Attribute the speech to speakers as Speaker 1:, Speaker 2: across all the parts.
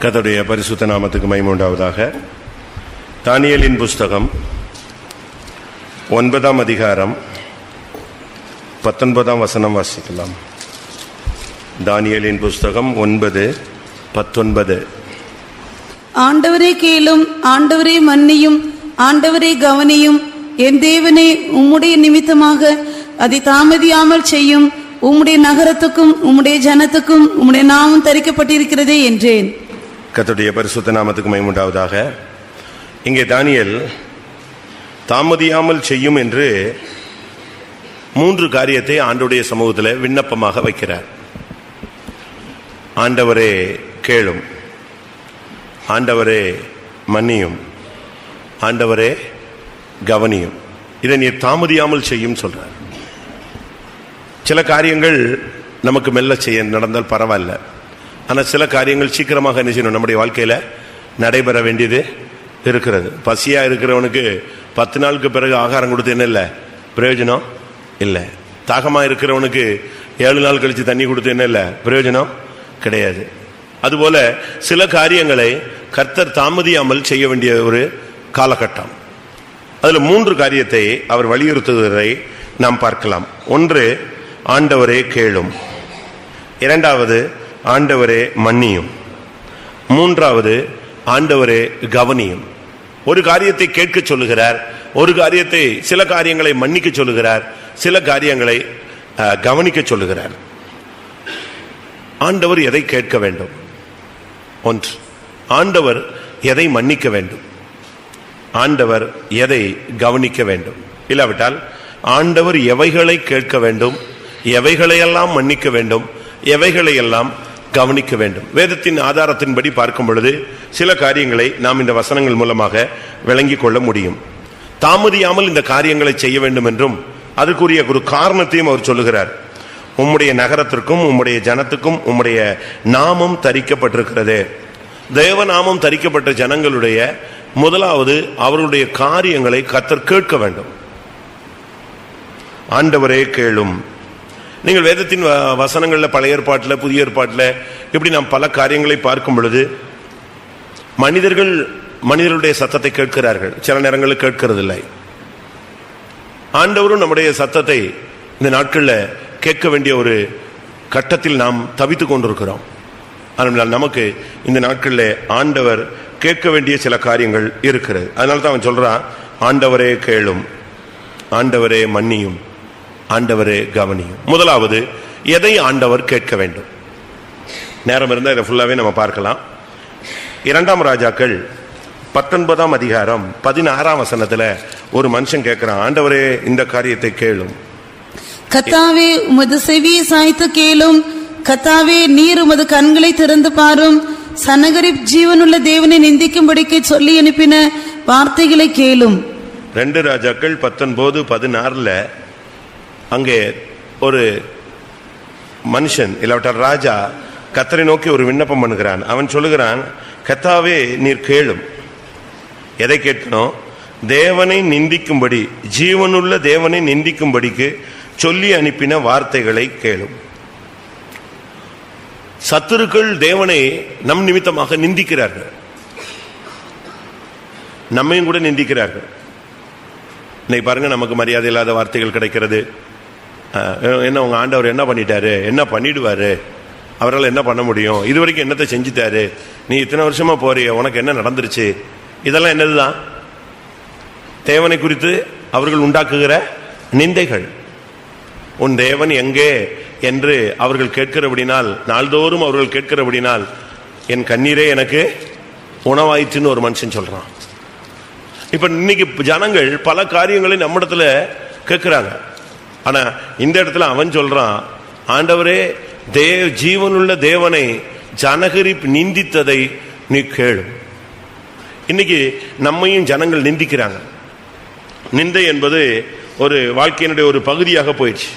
Speaker 1: கர்த்தருடைய பரிசுத்த நாமத்துக்கு மகிமை உண்டாவதாக. தானியேலின் புஸ்தகம் 9ஆம் அதிகாரம் 19ஆம் வசனம் வாசிக்கலாம். தானியேலின் புஸ்தகம் 9:19.
Speaker 2: ஆண்டவரே கேளும், ஆண்டவரே மன்னியும், ஆண்டவரே கவனியும். என் தேவனே, உம்முடைய நிமித்தமாக அதை தாமதியாமல் செய்யும். உம்முடைய நகரத்துக்கும் உம்முடைய ஜனத்துக்கும் உம்முடைய நாமம் தரிக்கப்பட்டிருக்கிறதே என்றேன்.
Speaker 1: கர்த்தருடைய பரிசுத்த நாமத்துக்கு மகிமை உண்டாவதாக. இங்கே தானியேல் தாமதியாமல் செய்யும் என்று 3 காரியத்தை ஆண்டவருடைய சமூகத்தில் விண்ணப்பமாக வைக்கிறார். ஆண்டவரே கேளும், ஆண்டவரே மன்னியும், ஆண்டவரே கவனியும். இதை நீர் தாமதியாமல் செய்யும் சொல்றார். சில காரியங்கள் நமக்கு மெல்ல செய்ய நடந்தால் பரவாயில்ல. ஆனால் சில காரியங்கள் சீக்கிரமாக என்ன செய்யணும், நம்முடைய வாழ்க்கையில் நடைபெற வேண்டியது இருக்கிறது. பசியாக இருக்கிறவனுக்கு 10 நாளுக்கு பிறகு ஆகாரம் கொடுத்து என்ன இல்லை பிரயோஜனம் இல்லை. தாகமாக இருக்கிறவனுக்கு 7 நாள் கழித்து தண்ணி கொடுத்து என்ன இல்லை பிரயோஜனம் கிடையாது. அதுபோல சில காரியங்களை கர்த்தர் தாமதியாமல் செய்ய வேண்டிய ஒரு காலகட்டம். அதில் 3 காரியத்தை அவர் வலியுறுத்துவதை நாம் பார்க்கலாம். ஒன்று, ஆண்டவரே கேளும். 2வது, ஆண்டவரே மன்னியும். 3வது, ஆண்டவரே கவனியும். ஒரு காரியத்தை கேட்க சொல்லுகிறார், ஒரு காரியத்தை, சில காரியங்களை மன்னிக்க சொல்லுகிறார், சில காரியங்களை கவனிக்க சொல்லுகிறார். ஆண்டவர் எதை கேட்க வேண்டும்? ஒன்று, ஆண்டவர் எதை மன்னிக்க வேண்டும், ஆண்டவர் எதை கவனிக்க வேண்டும். இல்லாவிட்டால் ஆண்டவர் எவைகளை கேட்க வேண்டும், எவைகளையெல்லாம் மன்னிக்க வேண்டும், எவைகளையெல்லாம் கவனிக்க வேண்டும். வேதத்தின் ஆதாரத்தின்படி பார்க்கும் பொழுது சில காரியங்களை நாம் இந்த வசனங்கள் மூலமாக விளங்கிக் கொள்ள முடியும். தாமதியாமல் இந்த காரியங்களை செய்ய வேண்டும் என்றும் அதற்குரிய ஒரு காரணத்தையும் அவர் சொல்லுகிறார். உம்முடைய நகரத்திற்கும் உம்முடைய ஜனத்துக்கும் உம்முடைய நாமம் தரிக்கப்பட்டிருக்கிறது. தேவநாமம் தரிக்கப்பட்ட ஜனங்களுடைய முதலாவது அவர்களுடைய காரியங்களை கர்த்தர் கேட்க வேண்டும். ஆண்டவரே கேளும். நீங்கள் வேதத்தின் வசனங்களில் பழைய ஏற்பாட்டில் புதிய ஏற்பாட்டில் இப்படி நாம் பல காரியங்களை பார்க்கும் பொழுது மனிதர்களுடைய சத்தத்தை கேட்கிறார்கள், சில நேரங்களில் கேட்கறதில்லை. ஆண்டவரும் நம்முடைய சத்தத்தை இந்த நாட்களில் கேட்க வேண்டிய ஒரு கட்டத்தில் நாம் தவித்து கொண்டிருக்கிறோம். ஆனால் நமக்கு இந்த நாட்களில் ஆண்டவர் கேட்க வேண்டிய சில காரியங்கள் இருக்கிறது. அதனால தான் அவன் சொல்றான், ஆண்டவரே கேளும், ஆண்டவரே மன்னியும், ஆண்டவரே கவனியும். முதலாவது, எதை ஆண்டவர் கேட்க வேண்டும்? நேரம் இருந்தால் இதை ஃபுல்லாவே நம்ம பார்க்கலாம். 2ஆம் ராஜாக்கள் 19ஆம் அதிகாரம் 16ஆம் வசனத்துல ஒரு மனுஷன் கேட்கிறான், ஆண்டவரே இந்த காரியத்தை கேளும்.
Speaker 2: கர்த்தாவே, உமது செவியை சாய்த்து கேளும். கர்த்தாவே, நீர் உமது கண்களை திறந்து பாரும். சனகரிப் ஜீவனுள்ள தேவனை நிந்திக்கும்படிக்கு சொல்லி அனுப்பின வார்த்தைகளை கேளும்.
Speaker 1: 2 ராஜாக்கள் 19:16 அங்கே ஒரு மனுஷன் இல்லாவிட்டால் ராஜா கர்த்தரை நோக்கி ஒரு விண்ணப்பம் பண்ணுகிறான். அவன் சொல்லுகிறான், கர்த்தாவே நீர் கேளும். எதை கேட்கணும்? தேவனை நிந்திக்கும்படி, ஜீவனுள்ள தேவனை நிந்திக்கும்படிக்கு சொல்லி அனுப்பின வார்த்தைகளை கேளும். சத்துருக்கள் தேவனை நம் நிமித்தமாக நிந்திக்கிறார்கள், நம்மையும் கூட நிந்திக்கிறார்கள். இன்னைக்கு பாருங்க, நமக்கு மரியாதை இல்லாத வார்த்தைகள் கிடைக்கிறது. என்ன உங்க ஆண்டவர் என்ன பண்ணிட்டாரு, என்ன பண்ணிடுவாரு, அவரால் என்ன பண்ண முடியும், இதுவரைக்கும் என்னத்தை செஞ்சுட்டாரு, நீ இத்தனை வருஷமா போறிய, உனக்கு என்ன நடந்துருச்சு, இதெல்லாம் என்னதுதான் தேவனை குறித்து அவர்கள் உண்டாக்குகிற நிந்தைகள். உன் தேவன் எங்கே என்று அவர்கள் கேட்கிறபடினால், நாள்தோறும் அவர்கள் கேட்கிறபடினால் என் கண்ணீரே எனக்கு உணவாயிற்றுன்னு ஒரு மனுஷன் சொல்றான். இப்ப இன்னைக்கு ஜனங்கள் பல காரியங்களை நம்மிடத்துல கேட்கிறாங்க. ஆனா இந்த இடத்துல அவன் சொல்றான், ஆண்டவரே ஜீவனுள்ள தேவனை ஜனகரி நிந்தித்ததை நீ கேளு. இன்னைக்கு நம்மையும் ஜனங்கள் நிந்திக்கிறாங்க. நிந்தை என்பது ஒரு வாழ்க்கையினுடைய ஒரு பகுதியாக போயிடுச்சு.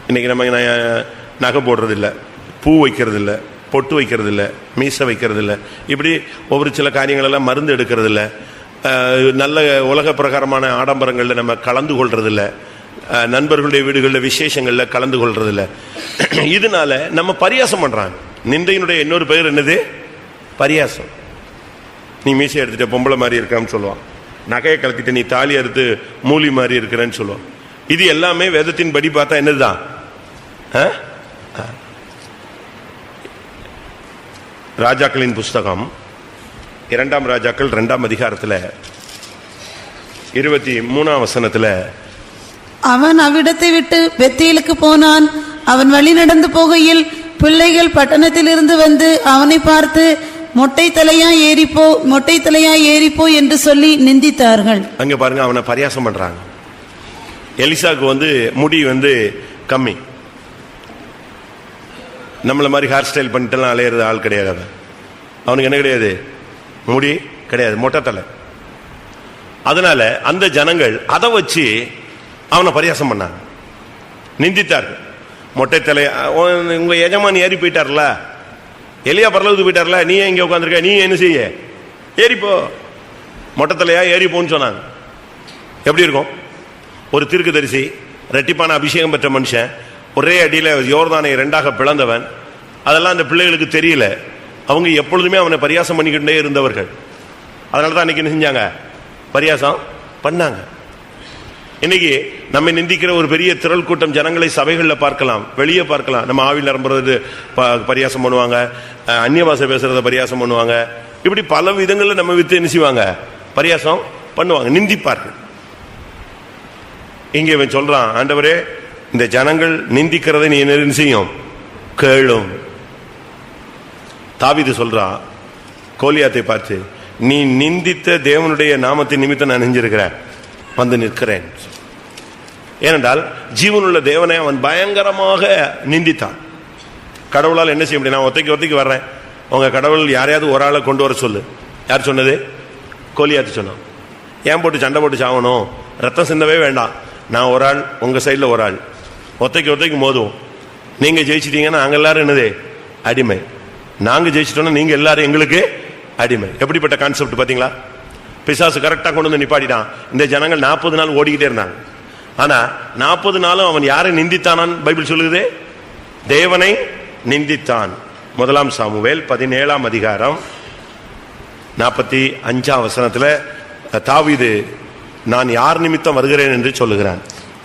Speaker 1: இன்னைக்கு நம்ம நகை போடுறது இல்லை, பூ வைக்கிறது இல்லை, பொட்டு வைக்கிறது இல்லை, மீசை வைக்கிறது இல்லை, இப்படி ஒவ்வொரு சில காரியங்களெல்லாம் மருந்து எடுக்கிறது இல்லை, நல்ல உலக பிரகாரமான ஆடம்பரங்களில் நம்ம கலந்து கொள்றதில்லை, நண்பர்களுடைய வீடுகளில் விசேஷங்களில் கலந்து கொள்றதில்லை. இதனால நம்ம பரியாசம் பண்றாங்க. நிந்தையினுடைய இன்னொரு பெயர் என்னது? பரியாசம். நீ மீசை எடுத்துட்ட பொம்பளை மாதிரி இருக்கான்னு சொல்லுவான். நகையை கலத்திட்டு நீ தாலி அறுத்து மூலி மாதிரி இருக்கிறேன்னு சொல்லுவான். இது எல்லாமே வேதத்தின் படி பார்த்தா என்னதுதான்? ராஜாக்களின் புஸ்தகம் 2 ராஜாக்கள் 2 அதிகாரத்தில் 23 வசனத்துல,
Speaker 2: அவன் அவ்விடத்தை விட்டு பெத்தேலுக்கு போனான். அவன் வழி நடந்து போகையில் பிள்ளைகள் பட்டணத்தில் இருந்து வந்து அவனை பார்த்து, மொட்டை தலையா ஏறிப்போ, மொட்டை தலையா ஏறிப்போ என்று சொல்லி நிந்தித்தார்கள்.
Speaker 1: அங்க பாருங்க, அவனை பரியாசம் பண்றாங்க. எலிசாவுக்கு முடி கம்மி. நம்மள மாதிரி ஹேர் ஸ்டைல் பண்ணிட்டுலாம் அலையிறது ஆள் கிடையாது. அவனுக்கு என்ன கிடையாது? முடி கிடையாது, மொட்டை தலை. அதனால அந்த ஜனங்கள் அதை வச்சு அவனை பரியாசம் பண்ணாங்க, நிந்தித்தார்கள். மொட்டை தலை, உங்க எஜமான் ஏறி போயிட்டார்ல, எலியா பரலவுக்கு போயிட்டார்ல, நீ இங்க உட்காந்துருக்க, நீ என்ன செய்ய? ஏறிப்போ, மொட்டை தலையா ஏறிப்போன்னு சொன்னாங்க. எப்படி இருக்கும்? ஒரு தீர்க்கதரிசி, ரெட்டிப்பான அபிஷேகம் பெற்ற மனுஷன், ஒரே அடியில் யோர்தானை 2ஆக பிளந்தவன். அதெல்லாம் அந்த பிள்ளைகளுக்கு தெரியல. அவங்க எப்பொழுதுமே அவனை பரியாசம் பண்ணிக்கிட்டே இருந்தவர்கள். அதனால தான் அன்னைக்கு என்ன செஞ்சாங்க? பரியாசம் பண்ணாங்க. இன்னைக்கு நம்ம நிந்திக்கிற ஒரு பெரிய திரள் கூட்டம் ஜனங்களை சபைகளில் பார்க்கலாம், வெளியே பார்க்கலாம். நம்ம ஆவியில் நிரம்புறது பரியாசம் பண்ணுவாங்க, அந்நிய பாஷை பேசுறத பரியாசம் பண்ணுவாங்க. இப்படி பல விதங்களில் நம்ம வித்து என்ன செய்வாங்க? பரியாசம் பண்ணுவாங்க, நிந்திப்பார்கள். இங்கே இவன் சொல்றான், ஆண்டவரே இந்த ஜனங்கள் நிந்திக்கிறதை நீ என்ன செய்யும்? கேளும். தாவீது சொல்றான் கோலியாத்தை பார்த்து, நீ நிந்தித்த தேவனுடைய நாமத்தின் நிமித்தம் நான் நெஞ்சிருக்கிறேன், வந்து நிற்கிறேன். ஏனென்றால் ஜீவனுள்ள தேவனை அவன் பயங்கரமாக நிந்தித்தான். கடவுளால் என்ன செய்ய முடியும்? நான் ஒத்தைக்கு வர்றேன், உங்க கடவுள் யாரையாவது ஒரு ஆளை கொண்டு வர சொல்லு. யார் சொன்னது? கோலியாத்து சொன்னான். ஏன் போட்டு சண்டை போட்டு சாகணும்? ரத்தம் சிந்தவே வேண்டாம். நான் ஒரு ஆள், உங்க சைடில் ஒரு ஆள், ஒத்தைக்கு மோதுவோம். நீங்க ஜெயிச்சிட்டீங்கன்னா நாங்க எல்லாரும் என்னது? அடிமை. நாங்க ஜெயிச்சிட்டோம்னா நீங்க எல்லாரும் எங்களுக்கு அடிமை. எப்படிப்பட்ட கான்செப்ட் பாத்தீங்களா? பிசாசு கரெக்டா கொண்டு வந்து நிப்பாட்டிட்டான். இந்த ஜனங்கள் 40 நாள் ஓடிக்கிட்டே இருந்தாங்க. ஆனா 40 நாளும் அவன் யாரை நிந்தித்தானான்? பைபிள் சொல்லுது, தேவனை நிந்தித்தான். 1 சாமுவேல் 17 அதிகாரம் 45 வசனத்துல தாவீது நான் யார் நிமித்தம் வருகிறேன் என்று சொல்லுகிறான்.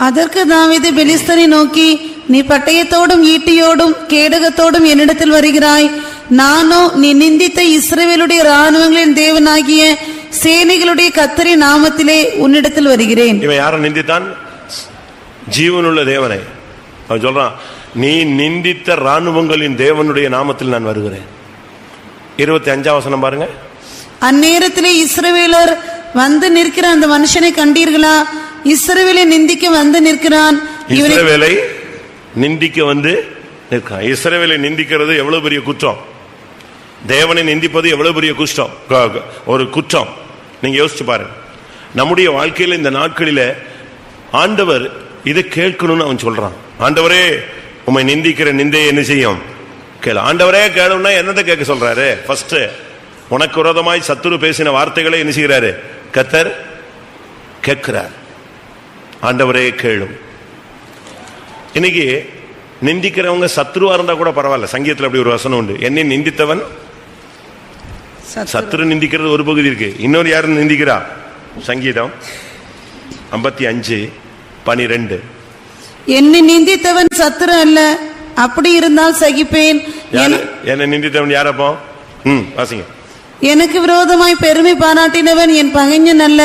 Speaker 2: அதற்கு தாவீது பெலிஸ்தரை நோக்கி, நீ பட்டயத்தோடும் ஈட்டியோடும் கேடகத்தோடும் என்னிடத்தில் வருகிறாய், நானோ நீ நிந்தித்த இஸ்ரவேலுடைய இராணுவங்களின் தேவனாகிய சேனைகளுடைய கர்த்தரின் நாமத்திலே உன்னிடத்தில் வருகிறேன்.
Speaker 1: இவன் யாரை நிந்தித்தான்? ஜீவனுள்ள தேவனை. அவன் சொல்றான், நீ நிந்தித்த இராணுவங்களின் தேவனுடைய நாமத்தில் நான் வருகிறேன். 25 வசனம் பாருங்க.
Speaker 2: அந்நேரத்திலே இஸ்ரவேலர் வந்து நிற்கிற அந்த மனுஷனை கண்டீர்களா? இஸ்ரவேலை நிந்திக்க வந்து நிற்கிறான்.
Speaker 1: இஸ்ரவேலை நிந்திக்க வந்து நிற்கிறான். இஸ்ரவேலை நிந்திக்கிறது எவ்வளவு பெரிய குற்றம்! தேவனை நிந்திப்பது எவ்வளவு பெரிய ஒரு குற்றம்! நீங்க யோசிச்சு பாருங்க. நம்முடைய வாழ்க்கையில் இந்த நாட்களில ஆண்டவர் இதை கேட்கணும்னு அவன் சொல்றான். ஆண்டவரே உம்மை நிந்திக்கிற நிந்தையை என்ன செய்யும்? கேளு. ஆண்டவரே கேளுன்னா என்னதை கேட்க சொல்றாரு? ஃபர்ஸ்ட், உனக்கு விரோதமாய் சத்துரு பேசின வார்த்தைகளை என்ன செய்கிறாரு? கர்த்தர் கேட்கிறார். ஆண்டவரே கேளும். இன்னைக்கு நிந்திக்கிறவங்க சத்ருவா இருந்தா கூட பரவாயில்ல. சங்கீதத்தில் அப்படி ஒரு வசனம் உண்டு, என்னை நிந்தித்தவன் சத்ரு. நிந்திக்கிறது ஒரு பகுதி இருக்கு, இன்னொரு யாரும் நிந்திக்கிறா. சங்கீதம் 55:12
Speaker 2: என்னை நிந்தித்தவன் சத்ரு அல்ல, அப்படி இருந்தால் சகிப்பேன்.
Speaker 1: என்னை நிந்தித்தவன் யாரப்போ? வாசிங்க.
Speaker 2: எனக்கு விரோதமாய் பெருமை பாராட்டினவன் என் பகைஞன் அல்ல,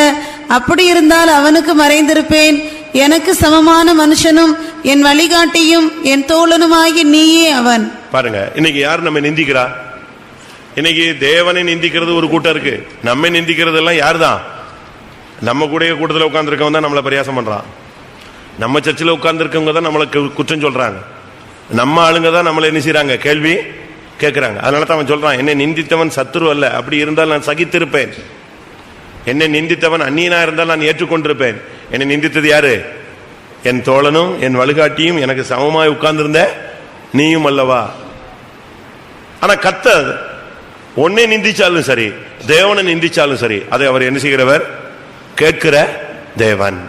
Speaker 2: அப்படி இருந்தால் அவனுக்கு மறைந்திருப்பேன். எனக்கு சமமான மனுஷனும் என் வழிகாட்டியும் என் தோழனுமாகி நீயே அவன். பாருங்க,
Speaker 1: இன்னைக்கு யார் நம்ம நிந்திக்கிறா? இன்னைக்கு தேவனை நிந்திக்கிறது ஒரு கூட்டம் இருக்கு. நம்ம நிந்திக்கிறது எல்லாம் யார் தான்? நம்ம கூட கூட்டத்தில் உட்கார்ந்துருக்கவங்க தான் நம்மளை பரியாசம் பண்றான். நம்ம சர்ச்சில் உட்கார்ந்துருக்கவங்க தான் நம்மளை குற்றம் சொல்றாங்க. நம்ம ஆளுங்க தான் நம்மளை என்ன செய்யறாங்க? கேள்வி கேட்கிறாங்க. அதனால தான் அவன் சொல்றான், என்னை நிந்தித்தவன் சத்துரு அல்ல, அப்படி இருந்தால் நான் சகித்திருப்பேன். என்னை நிந்தித்தவன் அந்நியனா இருந்தால் நான் ஏற்றுக்கொண்டிருப்பேன். என்னை நிந்தித்தது யாரு? என் தோழனும் என் வழிகாட்டியும் எனக்கு சமமாய் உட்கார்ந்திருந்த நீயும் அல்லவா. ஆனா கர்த்தர் உன்னை நிந்திச்சாலும் சரி, தேவனை நிந்திச்சாலும் சரி, அதை அவர் என்ன செய்கிறவர்? கேட்கிற தேவன்.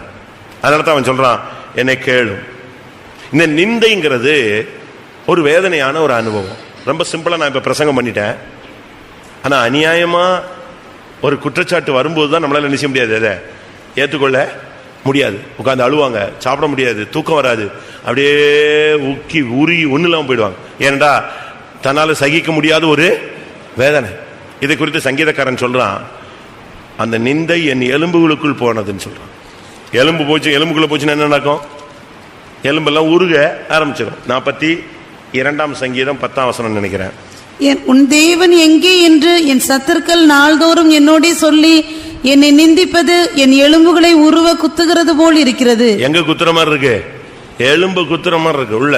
Speaker 1: அதனால தான் அவன் சொல்றான், என்னை கேளும். இந்த நிந்தைங்கிறது ஒரு வேதனையான ஒரு அனுபவம். ரொம்ப சிம்பிளா நான் இப்ப பிரசங்கம் பண்ணிட்டேன். ஆனா அநியாயமா ஒரு குற்றச்சாட்டு வரும்போது தான் நம்மளால நிச்சய முடியாது, அதை ஏற்றுக்கொள்ள முடியாது. உட்காந்து அழுவாங்க, சாப்பிட முடியாது, தூக்கம் வராது, அப்படியே உக்கி உருகி ஒன்றும் இல்லாமல் போயிடுவாங்க. ஏனண்டா தன்னால சகிக்க முடியாத ஒரு வேதனை. இதை குறித்து சங்கீதக்காரன் சொல்றான், அந்த நிந்தை என் எலும்புகளுக்குள் போனதுன்னு சொல்றான். எலும்பு போச்சு, எலும்புக்குள்ள போச்சுன்னா என்ன நடக்கும்? எலும்பெல்லாம் உருக ஆரம்பிச்சிடும். 42 சங்கீதம் 10 நினைக்கிறேன்.
Speaker 2: உன் தேவன் எங்கே என்று என் சத்துருக்கள் நாள்தோறும் என்னோட சொல்லி என்னை நிந்திப்பது என் எலும்புகளை உருவ குத்துகிறது போல் இருக்கிறது. எங்க
Speaker 1: குத்துற மாதிரி இருக்கு? எலும்பு குத்துற மாதிரி இருக்கு உள்ள.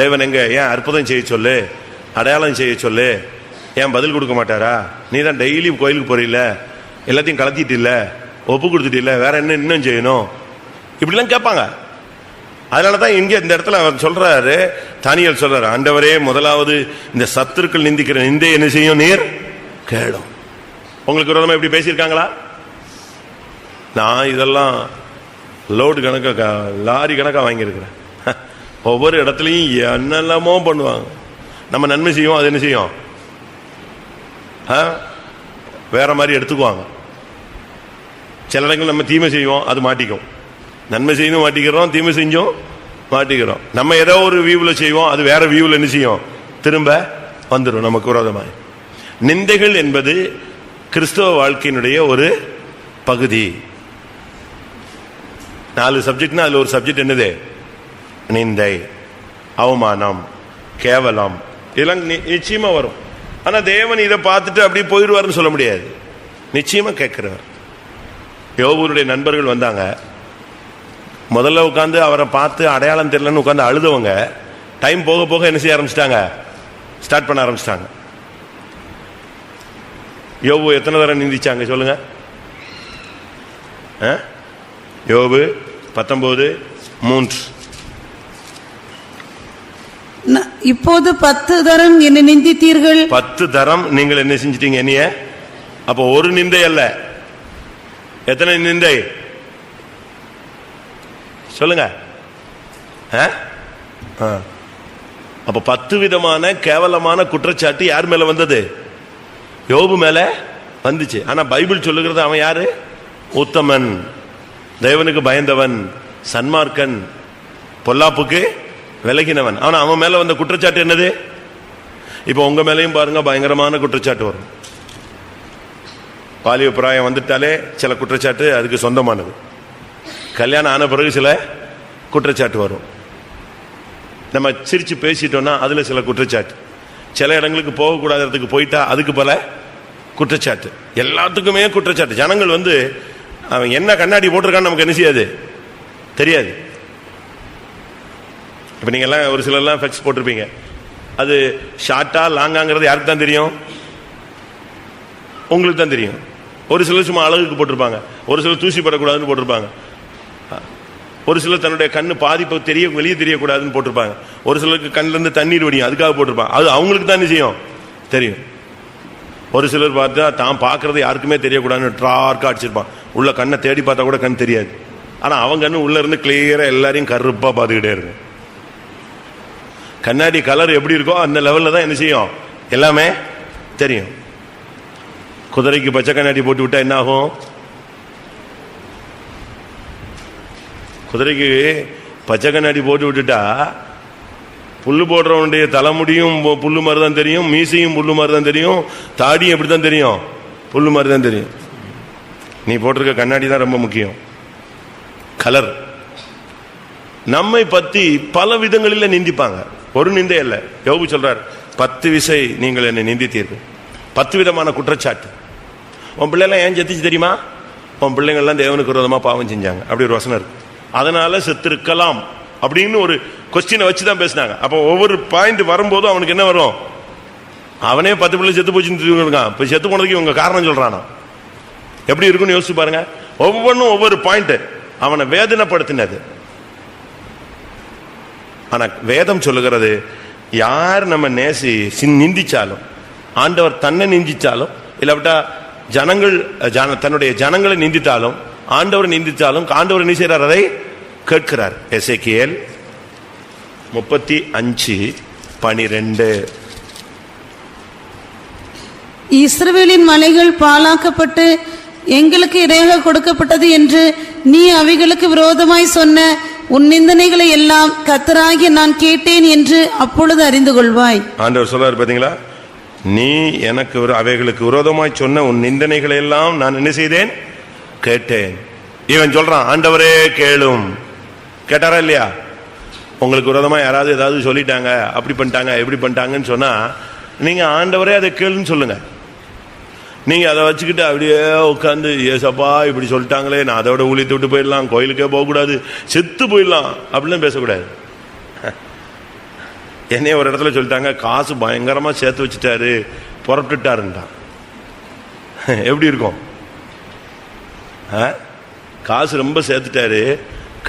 Speaker 1: தேவன் எங்க? ஏன் அற்புதம் செய்ய சொல்லு, அடையாளம் செய்ய சொல்லு, ஏன் பதில் கொடுக்க மாட்டாரா? நீ தான் டெய்லி கோயிலுக்கு போறீல, எல்லாத்தையும் கலத்திட்டு இல்ல, ஒப்பு கொடுத்துட்டு இல்ல, வேற என்ன இன்னும் செய்யணும்? இப்படிலாம் கேட்பாங்க. அதனாலதான் இங்க இந்த இடத்துல அவர் சொல்றாரு, தானியேல் சொல்றாரு, ஆண்டவரே முதலாவது இந்த சத்துருக்கள் நிந்திக்கிற நிந்தை என்ன செய்யும் நீர் கேளும். உங்களுக்கு விரோதமா எப்படி பேசியிருக்காங்களா? நான் இதெல்லாம் லோடு கணக்கா லாரி கணக்கா வாங்கியிருக்கிறேன். ஒவ்வொரு இடத்துலையும் என்னெல்லாமோ பண்ணுவாங்க. நம்ம நன்மை செய்வோம், அது என்ன செய்யும் வேற மாதிரி எடுத்துக்குவாங்க. சில இடங்கள் நம்ம தீமை செய்வோம், அது மாட்டிக்கும். நன்மை செய்யணும் மாட்டிக்கிறோம், தீமை செஞ்சோம் மாட்டிக்கிறோம். நம்ம ஏதோ ஒரு வியூவில் செய்வோம், அது வேற வியூவில் என்ன செய்யும் திரும்ப வந்துடும் நமக்கு விரோதமாக. நிந்தைகள் என்பது கிறிஸ்தவ வாழ்க்கையினுடைய ஒரு பகுதி. 4 சப்ஜெக்ட்னா அதுல ஒரு சப்ஜெக்ட் என்னது? நிந்தை, அவமானம், கேவலம், இதெல்லாம் நிச்சயமா வரும். ஆனா தேவன் இதை பார்த்துட்டு அப்படி போயிடுவார்னு சொல்ல முடியாது. நிச்சயமா கேட்கிறவர். யோபுடைய நண்பர்கள் வந்தாங்க, முதல்ல உட்காந்து அவரை பார்த்து அடையாளம் தெரியலன்னு உட்காந்து அழுதவங்க டைம் போக போக என்ன செய்ய ஆரம்பிச்சிட்டாங்க? ஸ்டார்ட் பண்ண ஆரம்பிச்சிட்டாங்க. யோபு எத்தனை தடவை நிந்திச்சாங்க சொல்லுங்க? யோபு 19:3.
Speaker 2: இப்போது 10 தரம் என்னை நிந்தித்தீர்கள்.
Speaker 1: 10 தரம் நீங்கள் என்ன செஞ்சிட்டீங்க என்னைய? அப்போ ஒரு நிந்தை அல்ல, எத்தனை நிந்தை சொல்லுங்க? அப்ப 10 விதமான கேவலமான குற்றச்சாட்டு யார் மேல வந்தது? யோபு மேல வந்துச்சு. ஆனா பைபிள் சொல்லுகிறது அவன் யாரு? உத்தமன், தேவனுக்கு பயந்தவன், சன்மார்க்கன், பொல்லாப்புக்கு விலகினவன். ஆனா அவன் மேல வந்த குற்றச்சாட்டு என்னது? இப்ப உங்க மேலையும் பாருங்க பயங்கரமான குற்றச்சாட்டு வரும். பாலிய பிராயம் வந்துட்டாலே சில குற்றச்சாட்டு அதுக்கு சொந்தமானது. கல்யாணம் ஆன பிறகு சில குற்றச்சாட்டு வரும். நம்ம சிரிச்சு பேசிட்டோம்னா அதுல சில குற்றச்சாட்டு. சில இடங்களுக்கு போகக்கூடாத இடத்துக்கு போயிட்டா அதுக்கு பல குற்றச்சாட்டு. எல்லாத்துக்குமே குற்றச்சாட்டு. ஜனங்கள் அவன் என்ன கண்ணாடி போட்டிருக்கான்னு நமக்கு என்ன செய்யாது, தெரியாது. இப்ப நீங்க எல்லாம் ஒரு சிலர்லாம் ஃபெக்ஸ் போட்டிருப்பீங்க, அது ஷார்ட்டா லாங்காங்கிறது யாருக்கு தான் தெரியும்? உங்களுக்கு தான் தெரியும். ஒரு சிலர் சும்மா அழகுக்கு போட்டிருப்பாங்க, ஒரு சிலர் தூசி படக்கூடாதுன்னு போட்டிருப்பாங்க, ஒரு சிலர் தன்னுடைய கண்ணு பாதிப்பு வெளியே தெரியக்கூடாதுன்னு போட்டிருப்பாங்க, ஒரு சிலருக்கு கண்ணுல இருந்து தண்ணீர் வடியும் அதுக்காக போட்டிருப்பாங்க. அது அவங்களுக்கு தான் நிச்சயம் தெரியும். ஒரு சிலர் பார்த்தா தான் பார்க்கறது யாருக்குமே தெரியக்கூடாதுன்னு டார்க்கா அடிச்சிருப்பான். உள்ள கண்ணை தேடி பார்த்தா கூட கண் தெரியாது. ஆனா அவங்க கண்ணு உள்ள இருந்து கிளியரா எல்லாரையும் கருப்பா பார்த்துக்கிட்டே இருக்கு. கண்ணாடி கலர் எப்படி இருக்கோ அந்த லெவல்ல தான் என்ன செய்யும் எல்லாமே தெரியும். குதிரைக்கு பச்சை கண்ணாடி போட்டு விட்டா என்ன ஆகும்? குதிரைக்கு பச்சை கண்ணாடி போட்டு விட்டுட்டா புல்லு போடுறவனுடைய தலைமுடியும் புல்லு மாதிரி தான் தெரியும், மீசையும் புல்லு மாதிரி தான் தெரியும், தாடியும் எப்படி தான் தெரியும்? புல்லு மாதிரி தான் தெரியும். நீ போட்டிருக்க கண்ணாடி தான் ரொம்ப முக்கியம். கலர். நம்மை பத்தி பல விதங்களில் நிந்திப்பாங்க, ஒரு நிந்தை அல்ல. யோபு சொல்றார், 10 விசை நீங்கள் என்னை நிந்தித்தீர்கள். 10 விதமான குற்றச்சாட்டு. உன் பிள்ளைலாம் ஏன் செத்துச்சு தெரியுமா? உன் பிள்ளைங்கள்லாம் தேவனுக்கு விரோதமா பாவம் செஞ்சாங்க, அப்படி ஒரு வசனம் இருக்கு. அதனால செத்திருக்கலாம் அப்படின்னு ஒரு கொஸ்டினை வச்சுதான் பேசினாங்க. அப்போ ஒவ்வொரு பாயிண்ட் வரும்போதும் அவனுக்கு என்ன வரும்? அவனே 10 பிள்ளை செத்து போச்சுன்னு இருக்கான், இப்ப செத்து போனதுக்கு இவங்க காரணம் சொல்றானா? எப்படி இருக்குன்னு யோசிச்சு பாருங்க. ஒவ்வொன்றும் ஒவ்வொரு பாயிண்ட் அவனை வேதனைப்படுத்தினது. ஆனா வேதம் சொல்லுகிறது, யார் நம்ம நிந்திச்சாலும், ஆண்டவர் தன்னை நிந்திச்சாலும், இல்லாவிட்டா ஜனங்கள் தன்னுடைய ஜனங்களை நிந்தித்தாலும், ஆண்டவர் நிந்தித்தாலும் ஆண்டவர் என்ன செய்றார்? அதை கேட்கிறார். எசேக்கியேல் 35 12.
Speaker 2: இஸ்ரவேலின் மலைகள் பாழாக்கப்பட்டு எங்களுக்கு இரையாக கொடுக்கப்பட்டது என்று நீ அவைகளுக்கு விரோதமாய் சொன்ன உன் நிந்தனைகளை எல்லாம் கர்த்தராகிய நான் கேட்டேன் என்று அப்பொழுது அறிந்து கொள்வாய்.
Speaker 1: ஆண்டவர் சொல்றாரு பாத்தீங்களா, நீ எனக்கு அவைகளுக்கு விரோதமாய் சொன்ன உன் நிந்தனைகளை எல்லாம் நான் என்ன செய்தேன், கேட்டேன். இவன் சொல்றான், ஆண்டவரே கேளும். கேட்டாரா இல்லையா? உங்களுக்கு விரோதமா யாராவது ஏதாவது சொல்லிட்டாங்க, அப்படி பண்ணிட்டாங்க எப்படி பண்ணிட்டாங்கன்னு சொன்னா நீங்க ஆண்டவரே அதை கேளுன்னு சொல்லுங்க. நீங்க அதை வச்சுக்கிட்டு அப்படியே உட்காந்து ஏசப்பா இப்படி சொல்லிட்டாங்களே, நான் அதோட ஊழியத்தை விட்டு போயிடலாம், கோயிலுக்கே போகக்கூடாது, செத்து போயிடலாம் அப்படிலாம் பேசக்கூடாது. என்னைய ஒரு இடத்துல சொல்லிட்டாங்க, காசு பயங்கரமா சேர்த்து வச்சுட்டாரு, புறப்பட்டுட்டாருன்ட்டான். எப்படி இருக்கும்? காசு ரொம்ப சேர்த்துட்டாரு,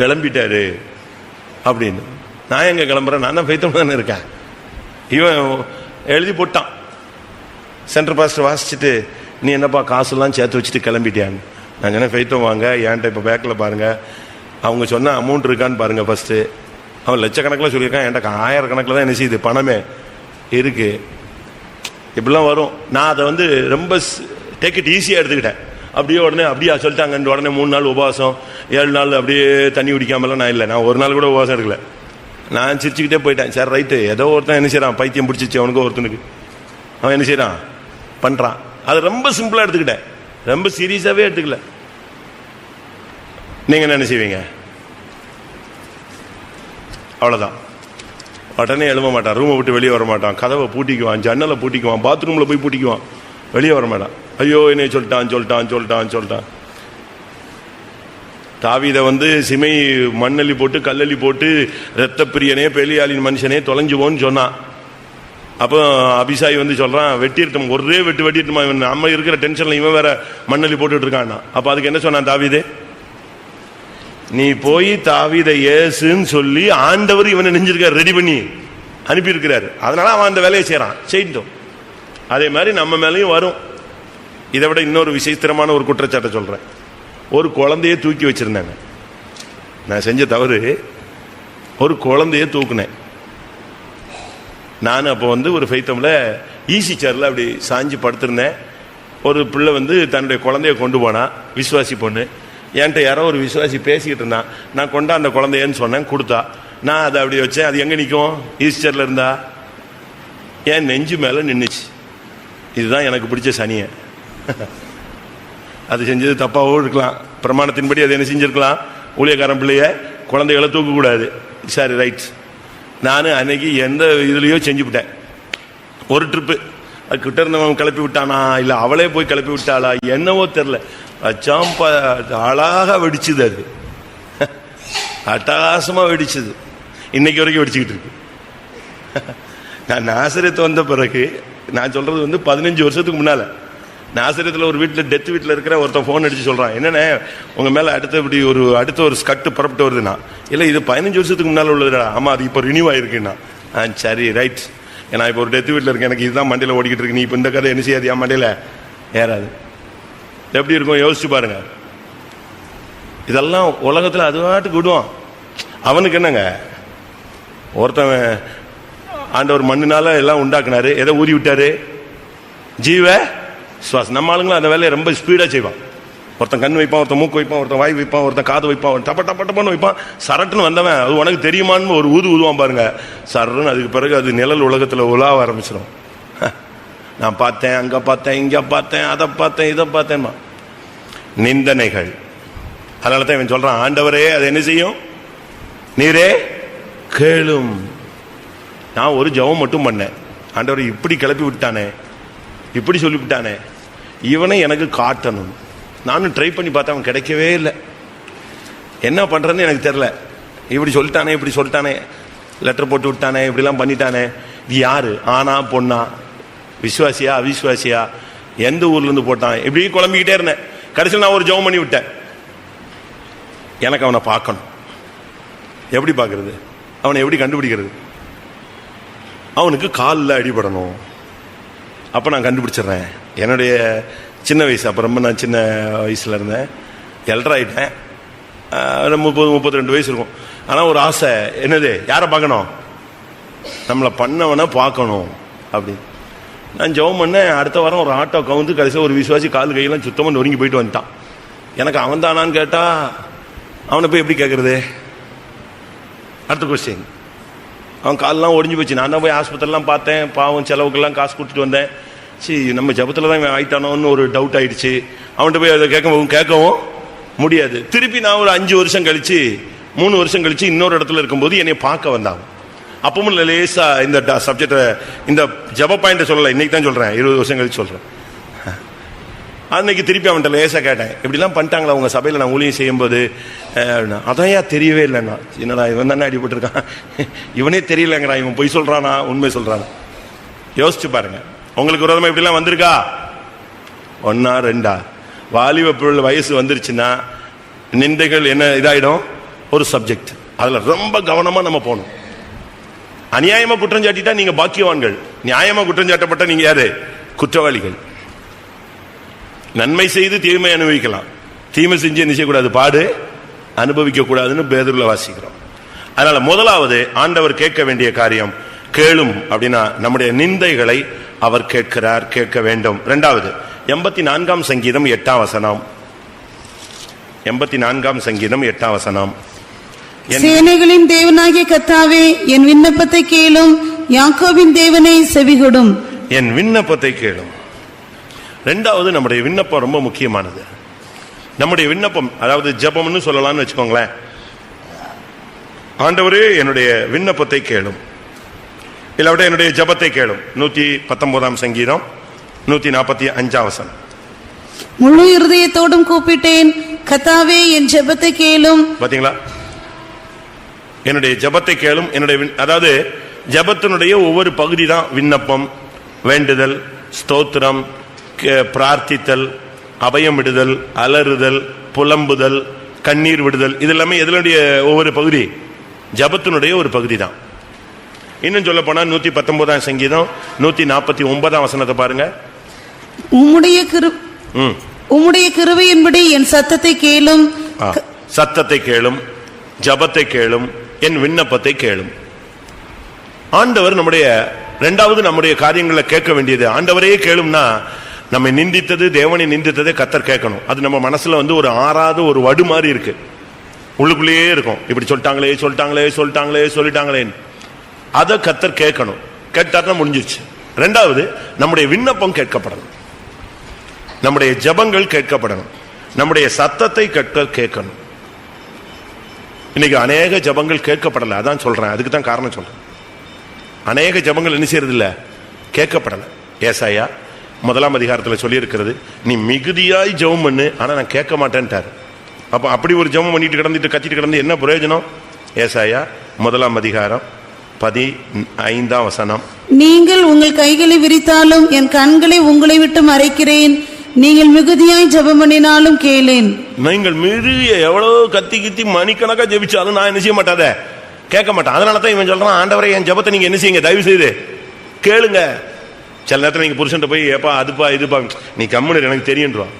Speaker 1: கிளம்பிட்டாரு அப்படின்னு. நான் எங்க கிளம்புறேன்? நான் தான் ஃபெய்த்தோட தானே இருக்கேன். இவன் எழுதி போட்டான். சென்ட்ரல் பாஸ்டர் வாசிச்சுட்டு, நீ என்னப்பா காசுலாம் சேர்த்து வச்சுட்டு கிளம்பிட்டியான்னு. நான் சொன்னேன், ஃபெய்த்தோம் வாங்க, ஏன்ட்ட இப்போ பேக்கில் பாருங்க, அவங்க சொன்ன அமௌண்ட் இருக்கான்னு பாருங்க ஃபர்ஸ்ட்டு. அவன் லட்சக்கணக்கில் சொல்லியிருக்கான், என்கிட்ட 1000 கணக்கில் தான் என்ன செய்யுது, பணமே இருக்கு. இப்படிலாம் வரும். நான் அதை வந்து ரொம்ப டேக் இட் ஈஸியாக எடுத்துக்கிட்டேன். அப்படியே உடனே அப்படியே சொல்லிட்டாங்க, உடனே 3 நாள் உபவாசம், 7 நாள் அப்படியே தண்ணி குடிக்காமலாம் நான் இல்லை. நான் ஒரு நாள் கூட உபவாசம் எடுக்கல. நான் சிரிச்சுக்கிட்டே போயிட்டேன். சரி ரைட்டு, ஏதோ ஒருத்தன் என்ன செய்யறான், பைத்தியம் பிடிச்சிச்சு அவனுக்கு ஒருத்தனுக்கு, அவன் என்ன செய்யறான் பண்றான். அது ரொம்ப சிம்பிளா எடுத்துக்கிட்டேன், ரொம்ப சீரியஸாவே எடுத்துக்கல. நீங்க என்ன செய்வீங்க? அவ்வளவுதான். உடனே எழும்ப மாட்டான், ரூமை விட்டு வெளியே வர மாட்டான், கதவை பூட்டிக்குவான், ஜன்னலை பூட்டிக்குவான், பாத்ரூம்ல போய் பூட்டிக்குவான், வெளியே வர மாட்டான். ஐயோ என்னை சொல்லிட்டான். தாவீதை வந்து சிமை மண்ணள்ளி போட்டு கல்லள்ளி போட்டு இரத்த பிரியனே பேலியாளின் மனுஷனே தொலைஞ்சுவோன்னு சொன்னான். அப்போ அபிசாய் வந்து சொல்றான், வெட்டிருட்டோம், ஒரே வெட்டிட்டுமா, இவன் நம்ம இருக்கிற டென்ஷன்ல இவன் வேற மண்ணள்ளி போட்டுட்டு இருக்கான். அப்ப அதுக்கு என்ன சொன்னான் தாவீது? நீ போய் தாவீதை ஏசுன்னு சொல்லி ஆண்டவர் இவனை நெஞ்சிருக்காரு, ரெடி பண்ணி அனுப்பியிருக்கிறாரு. அதனால அவன் அந்த வேலையை செய்யறான், செய்யட்டும். அதே மாதிரி நம்ம மேலையும் வரும். இதை விட இன்னொரு விசித்திரமான ஒரு குற்றச்சாட்டை சொல்றேன். ஒரு குழந்தைய தூக்கி வச்சிருந்தாங்க. நான் செஞ்ச தவறு, ஒரு குழந்தைய தூக்குனேன். நான் அப்போ வந்து ஒரு ஃபெய்த்தம்ல ஈசி சேர்ல அப்படி சாஞ்சி படுத்திருந்தேன். ஒரு பிள்ளை வந்து தன்னுடைய குழந்தைய கொண்டு போனா, விசுவாசி பொண்ணு. என்கிட்ட யாரோ ஒரு விசுவாசி பேசிக்கிட்டு இருந்தான். நான் கொண்டா அந்த குழந்தையன்னு சொன்னேன், கொடுத்தா. நான் அதை அப்படி வச்சேன். அது எங்க நிற்கும்? ஈசி சேர்ல இருந்தா என் நெஞ்சு மேல நின்றுச்சு. இதுதான் எனக்கு பிடிச்ச சனியை. அது செஞ்சது தப்பாவோ இருக்கலாம், பிரமாணத்தின்படி அது என்ன செஞ்சிருக்கலாம், ஊழியக்காரன் பிள்ளைய குழந்தைகளை தூக்கக்கூடாது. சரி ரைட். நான் அன்னைக்கு எந்த இதுலையோ செஞ்சுவிட்டேன். ஒரு ட்ரிப்பு அது கிட்ட இருந்தவன் கிளப்பி விட்டானா, இல்லை அவளே போய் கிளப்பி விட்டாளா, என்னவோ தெரில, அச்சாம்பா அழகாக வெடிச்சுது. அது அட்டகாசமாக வெடிச்சுது. இன்னைக்கு வரைக்கும் வெடிச்சுக்கிட்டு இருக்கு. நான் நாசரேத்து வந்த பிறகு, நான் சொல்றது வந்து 15 வருஷத்துக்கு முன்னால, நாசரேத்தில் ஒரு வீட்டில் டெத் வீட்டில் இருக்கிற ஒருத்தன் ஃபோன் அடிச்சு சொல்கிறான், என்னென்ன உங்கள் மேலே அடுத்த ஒரு ஸ்கட்டு புறப்பட்டு வருதுண்ணா. இல்லை இது 15 வருஷத்துக்கு முன்னால் உள்ளதுடா. ஆமாம் அது இப்போ ரினியூ ஆகிருக்குண்ணா. சரி ரைட். ஏன்னா இப்போ ஒரு டெத் வீட்டில் இருக்கேன், எனக்கு இதுதான் மண்டையில் ஓடிக்கிட்டு இருக்கு. நீ இப்போ இந்த கதை என்ன செய்யாது, என் மண்டையில் ஏறாது. எப்படி இருக்கும் யோசிச்சு பாருங்க. இதெல்லாம் உலகத்தில் அது வாட்டுக்கு விடுவான். அவனுக்கு என்னங்க, ஒருத்தன் ஆண்டவர் மண்ணினால எல்லாம் உண்டாக்குனாரு, எதை ஊதி விட்டாரு, ஜீவ சுவாசம். நம்ம ஆளுங்களும் அந்த வேலையை ரொம்ப ஸ்பீடாக செய்வான். ஒருத்தன் கண் வைப்பான், ஒருத்தன் மூக்கு வைப்பான், ஒருத்தன் வாய் வைப்பான், ஒருத்தன் காது வைப்பான், டப்பன்னு வைப்பான். சரட்டுன்னு வந்தவன் அது உனக்கு தெரியுமான்னு ஒரு ஊதுவான் பாருங்க, சரன்னு. அதுக்கு பிறகு அது நிழல் உலகத்தில் உலாவ ஆரம்பிச்சிடும். நான் பார்த்தேன், அங்கே பார்த்தேன், இங்கே பார்த்தேன், அதை பார்த்தேன், இதை பார்த்தேன். நிந்தனைகள். அதனால தான் இவன் சொல்றான், ஆண்டவரே அதை என்ன செய்யும், நீரே கேளும். நான் ஒரு ஜெபம் மட்டும் பண்ணேன், ஆண்டவரை இப்படி கிளப்பி விட்டானே, இப்படி சொல்லிவிட்டானே, இவனை எனக்கு காட்டணும். நானும் ட்ரை பண்ணி பார்த்தேன், அவன் கிடைக்கவே இல்லை. என்ன பண்றேன்னு எனக்கு தெரியல. இப்படி சொல்லிட்டானே, இப்படி சொல்லிட்டானே, லெட்டர் போட்டு விட்டானே, இப்படிலாம் பண்ணிட்டானே. இது யாரு, ஆனா பொண்ணா, விசுவாசியா அவிசுவாசியா, எந்த ஊர்ல இருந்து போட்டான், இப்படி குழம்பிக்கிட்டே இருந்தேன். கடைசியில் நான் ஒரு ஜெபம் பண்ணி விட்டேன், எனக்கு அவனை பார்க்கணும். எப்படி பார்க்கறது, அவனை எப்படி கண்டுபிடிக்கிறது? அவனுக்கு காலில் அடிபடணும். அப்போ நான் கண்டுபிடிச்சிடுறேன். என்னுடைய சின்ன வயசு, அப்போ ரொம்ப நான் சின்ன வயசில் இருந்தேன், எல்டராயிட்டேன். 30-32 வயசு இருக்கும். ஆனால் ஒரு ஆசை, என்னது, யாரை பார்க்கணும், நம்மளை பண்ணவனை பார்க்கணும் அப்படின்னு. நான் ஜெபம் பண்ணேன். அடுத்த வாரம் ஒரு ஆட்டோ கவுந்து கடைசியாக ஒரு விசுவாசி கால் கையெல்லாம் சுத்தமாக நொறுங்கி போயிட்டு வந்துட்டான். எனக்கு அவன் தானான்னு கேட்டா அவனை போய் எப்படி கேட்கறது? அடுத்த கொஸ்டின். அவன் காலெலாம் ஒடிஞ்சு போச்சு. நான் தான் போய் ஆஸ்பத்திரிலாம் பார்த்தேன். பாவம் செலவுக்கெல்லாம் காசு கொடுத்துட்டு வந்தேன். சரி, நம்ம ஜபத்தில் தான் இவன் ஆயிட்டானோன்னு ஒரு டவுட் ஆயிடுச்சு. அவன்கிட்ட போய் அதை கேட்கவும் முடியாது. திருப்பி நான் ஒரு 5 வருஷம் கழிச்சு 3 வருஷம் கழிச்சு இன்னொரு இடத்துல இருக்கும்போது என்னை பார்க்க வந்தாங்க. அப்பவும் லேசா இந்த சப்ஜெக்டை இந்த ஜப பாயிண்ட்டை சொல்லலை, இன்னைக்கு தான் சொல்கிறேன், 20 வருஷம் கழிச்சு சொல்கிறேன். அன்னைக்கு திருப்பி அவன்கிட்ட லேசாக கேட்டேன், இப்படிலாம் பண்ணிட்டாங்களா உங்கள் சபையில் நான் ஊழியம் செய்யும்போது? அதையா தெரியவே இல்லைண்ணா. என்னடா இவன் தானே அடிபட்டிருக்கான், இவனே தெரியலங்கிறான், இவன் பொய் சொல்கிறானா உண்மை சொல்கிறானா? யோசிச்சு பாருங்க. உங்களுக்கு விரோதமாக இப்படிலாம் வந்திருக்கா? 1 ஆ 2 ஆ? வாலிப பொருள் வயசு வந்துருச்சுன்னா நிந்தைகள் என்ன இதாயிடும்? ஒரு சப்ஜெக்ட். அதில் ரொம்ப கவனமாக நம்ம போகணும். அநியாயமாக குற்றம் சாட்டிட்டா நீங்கள் பாக்கியவான்கள், நியாயமாக குற்றம் சாட்டப்பட்ட நீங்கள் யாரு? குற்றவாளிகள். நன்மை செய்து தீமை அனுபவிக்கலாம், தீமை செஞ்சு என்ன செய்யக்கூடாது? பாடு அனுபவிக்க கூடாதுன்னு பேதுருல வாசிக்கிறோம். அதனால முதலாவது ஆண்டவர் கேட்க வேண்டிய காரியம் கேளும் அப்படின்னா நம்முடைய நிந்தைகளை அவர் கேட்கிறார், கேட்க வேண்டும். இரண்டாவது 84ஆம் சங்கீதம் 8ஆம் வசனம். 84ஆம் சங்கீதம் 8ஆம் வசனம்.
Speaker 2: சேனைகளின் தேவனாகிய கர்த்தாவே, என் விண்ணப்பத்தை கேளும், யாக்கோபின் தேவனை செவிகொடும்.
Speaker 1: என் விண்ணப்பத்தை கேளும். ரெண்டாவது, நம்முடைய விண்ணப்பம் ரொம்ப முக்கியமானது. நம்முடைய விண்ணப்பம், அதாவது ஜெபம்னு சொல்லலாம்னு வச்சுக்கோங்களேன். ஆண்டவரே என்னுடைய விண்ணப்பத்தை கேளும், இல்லாவிட என்னுடைய ஜெபத்தை கேளும். 119ஆம் சங்கீதம் 145ஆம் வசனம்.
Speaker 2: முழு இருதயத்தோடும் கூப்பிட்டேன், கர்த்தாவே என் ஜெபத்தை கேளும்.
Speaker 1: பாத்தீங்களா? என்னுடைய ஜெபத்தை கேளும். என்னுடைய அதாவது ஜெபத்தினுடைய ஒவ்வொரு பகுதி தான் விண்ணப்பம், வேண்டுதல், ஸ்தோத்திரம், பிரார்த்தித்தல், அபயம் விடுதல், அலறுதல், புலம்புதல், கண்ணீர் விடுதல். இது எல்லாமே எதனுடைய ஒவ்வொரு பகுதி? ஜபத்தினுடைய ஒரு பகுதி தான். இன்னும் சொல்ல போனா 119ஆம் சங்கீதம் 149ஆம் வசனத்தை பாருங்க.
Speaker 2: உம்முடைய கிருபையின்படி என் சத்தத்தை கேளும்.
Speaker 1: சத்தத்தை கேளும், ஜபத்தை கேளும், என் விண்ணப்பத்தை கேளும். ஆண்டவர் நம்முடைய இரண்டாவது நம்முடைய காரியங்களை கேட்க வேண்டியது. ஆண்டவரையே கேளும்னா நம்ம நிந்தித்தது, தேவனை நிந்தித்ததை கர்த்தர் கேட்கணும். அது நம்ம மனசுல ஒரு ஆறாத ஒரு வடு மாதிரி இருக்கு, உள்ளுக்குள்ளேயே இருக்கும். இப்படி சொல்லிட்டாங்களே சொல்லிட்டாங்களே சொல்லிட்டாங்களே சொல்லிட்டாங்களேன்னு அதை கர்த்தர் கேட்கணும். கேட்டார்னா முடிஞ்சிருச்சு. ரெண்டாவது, நம்முடைய விண்ணப்பம் கேட்கப்படணும், நம்முடைய ஜெபங்கள் கேட்கப்படணும், நம்முடைய சத்தத்தை கேட்கணும். இன்னைக்கு அநேக ஜெபங்கள் கேட்கப்படலை. அதான் சொல்றேன், அதுக்கு தான் காரணம் சொல்றேன். அநேக ஜெபங்கள் என்ன செய்யறது இல்ல? கேட்கப்படலை. ஏசாயா 1ஆம் அதிகாரத்தில் சொல்லி இருக்கிறது, நீ மிகுதியாய் ஜெபம் பண்ணு, ஆனா நான் கேட்க மாட்டேன்ட்டார். அப்ப அப்படி ஒரு ஜெபம் பண்ணிட்டு கிடந்துட்டு கத்திட்டு கிடந்து என்ன பிரயோஜனம்? ஏசாயா 1ஆம் அதிகாரம் 15ஆம் வசனம்.
Speaker 2: நீங்கள் உங்கள் கைகளை விரித்தாலும் என் கண்களை உங்களை விட்டு மறைக்கிறேன், நீங்கள் மிகுதியாய் ஜெபம் பண்ணினாலும் கேளேன். நீங்கள் மிகுதிய எவ்வளவு கத்தி கித்தி மணிக்கணக்கா ஜெபிச்சாலும் நான் என்ன செய்ய மாட்டாத, கேட்க மாட்டேன். அதனால தான் இவன் சொல்றான், ஆண்டவரே என் ஜெபத்தை நீங்க என்ன செய்யுங்க, தயவு செய்து கேளுங்க. சில நேரத்தில் நீங்க புருஷன் போய் ஏப்பா அதுப்பா இதுப்பா, நீ கம்முனு எனக்கு தெரியுன்றான்.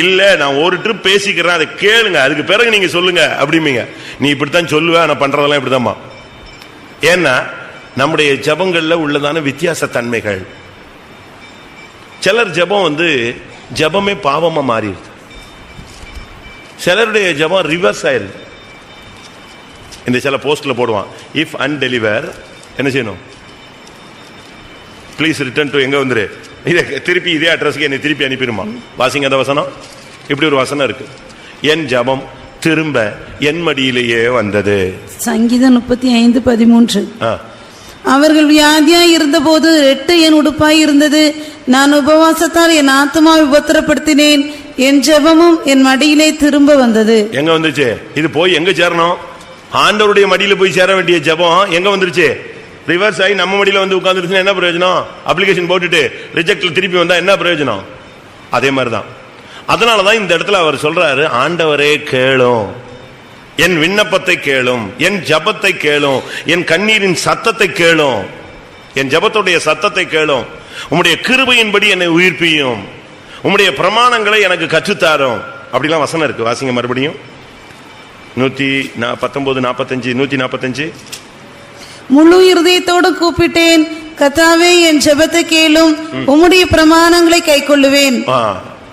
Speaker 2: இல்ல நான் ஒரு ட்ரிப் பேசிக்கிறேன், அதை கேளுங்க, அதுக்கு பிறகு நீங்க சொல்லுங்க அப்படிமீங்க. நீ இப்படித்தான் சொல்லுவேன், நான் பண்றதெல்லாம் இப்படிதான்மா. ஏன்னா நம்முடைய ஜெபங்கள்ல உள்ளதான வித்தியாச தன்மைகள். சிலர் ஜெபம் ஜெபமே பாவமா மாறிடுது, சிலருடைய ஜெபம் ரிவர்ஸ் ஆயிருது. இந்த சில போஸ்ட்ல போடுவான், இஃப் அன்டெலிவர் என்ன செய்யணும், ப்ளீஸ் ரிட்டர்ன் டு எங்க வந்துரு, திருப்பி இதே அட்ரஸ்க்கு என்னை திருப்பி அனுப்பிடுமா. வாசிங்க அந்த வசனம். இப்படி ஒரு வசனம் இருக்கு, என் ஜெபம் திரும்ப என் மடியிலேயே வந்தது. சங்கீதம் 35:13. அவர்கள் வியாதியாய் இருந்தபோது 8 என் உடுப்பாய் இருந்தது, நான் உபவாசத்தால் என் ஆத்மாவை உபத்திரப்படுத்தினேன், என் ஜெபமும் என் மடியிலே திரும்ப வந்தது.
Speaker 1: எங்க வந்துச்சு? இது போய் எங்க சேரணும்? ஆண்டவருடைய மடியில போய் சேர வேண்டிய ஜெபம் எங்க வந்துருச்சு? ரிவர்ஸ் ஆகி நம்ம மடியில உட்கார்ந்துருச்சுன்னா என்ன பிரயோஜனம்? அப்ளிகேஷன் போட்டுட்டு ரிஜெக்ட்ல திருப்பி வந்தா என்ன பிரயோஜனம்? அதே மாதிரிதான். அதனாலதான் இந்த இடத்துல அவர் சொல்றாரு, ஆண்டவரே கேளும், என் விண்ணப்பத்தை கேளும், என் ஜபத்தை கேளும், என் கண்ணீரின் சத்தத்தை கேளும், என் ஜபத்துடைய சத்தத்தை கேளும், உம்முடைய கிருபையின்படி என்னை உயிர்ப்பியும், உம்முடைய பிரமாணங்களை எனக்கு கற்றுத்தாரும். அப்படிலாம் வசனம் இருக்கு. வாசிங்க மறுபடியும். 119:45 145.
Speaker 2: முழு இருதயத்தோடு கூப்பிட்டேன். கர்த்தாவே, என் ஜெபத்தை கேளும். உம்முடைய பிரமாணங்களை கைக்கொள்ளுவேன்.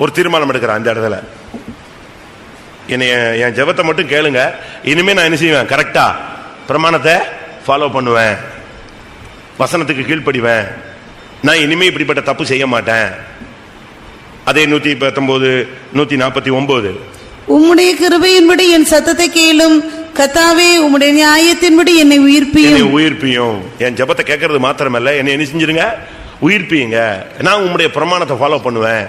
Speaker 1: ஒரு தீர்மானம் எடுக்கிறான் இந்த இடத்துல. என் ஜெபத்தை மட்டும் கேளுங்க, இனிமே நான் என்ன செய்வேன்? கரெக்டா பிரமாணத்தை ஃபாலோ பண்ணுவேன், வசனத்துக்கு கீழ்ப்படிவேன், நான் இனிமே இப்படிப்பட்ட தப்பு செய்ய மாட்டேன். அதே 119 149.
Speaker 2: உம்முடைய கிருபையின்படி என் சத்தத்தை கேளும். கர்த்தாவே, உம்முடைய நியாயத்தின்படி என்னை உயிர்ப்பியும்.
Speaker 1: என் ஜெபத்தை கேட்கறது மாத்திரமல்ல, என்னை என்ன செஞ்சிருங்க? உயிர்ப்பியுங்க. நான் உம்முடைய பிரமாணத்தை ஃபாலோ பண்ணுவேன்.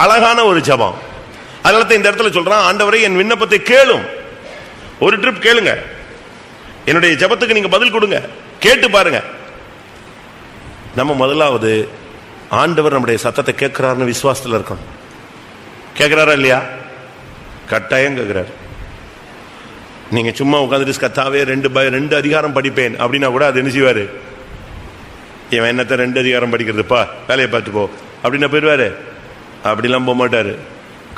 Speaker 1: அழகான ஒரு ஜெபம். அதனால இந்த இடத்துல சொல்றான், ஆண்டவரே என் விண்ணப்பத்தை கேளும். ஒரு ட்ரிப் கேளுங்க, என்னுடைய ஜெபத்துக்கு நீங்க பதில் கொடுங்க, கேட்டு பாருங்க. நம்ம முதலாவது ஆண்டவர் நம்முடைய சத்தத்தை கேட்கிறாருன்னு விசுவாசத்தில் இருக்கணும். கேட்கிறாரா இல்லையா? கட்டாயம் கேட்கிறார். நீங்க சும்மா உட்காந்துட்டு கர்த்தாவே 2 அதிகாரம் படிப்பேன் அப்படின்னா கூட அது என்ன செய்வாரு? இவன் என்னத்த 2 அதிகாரம் படிக்கிறதுப்பா, வேலையை பார்த்து போ அப்படின்னா போயிடுவாரு. அப்படிலாம் போக மாட்டாரு,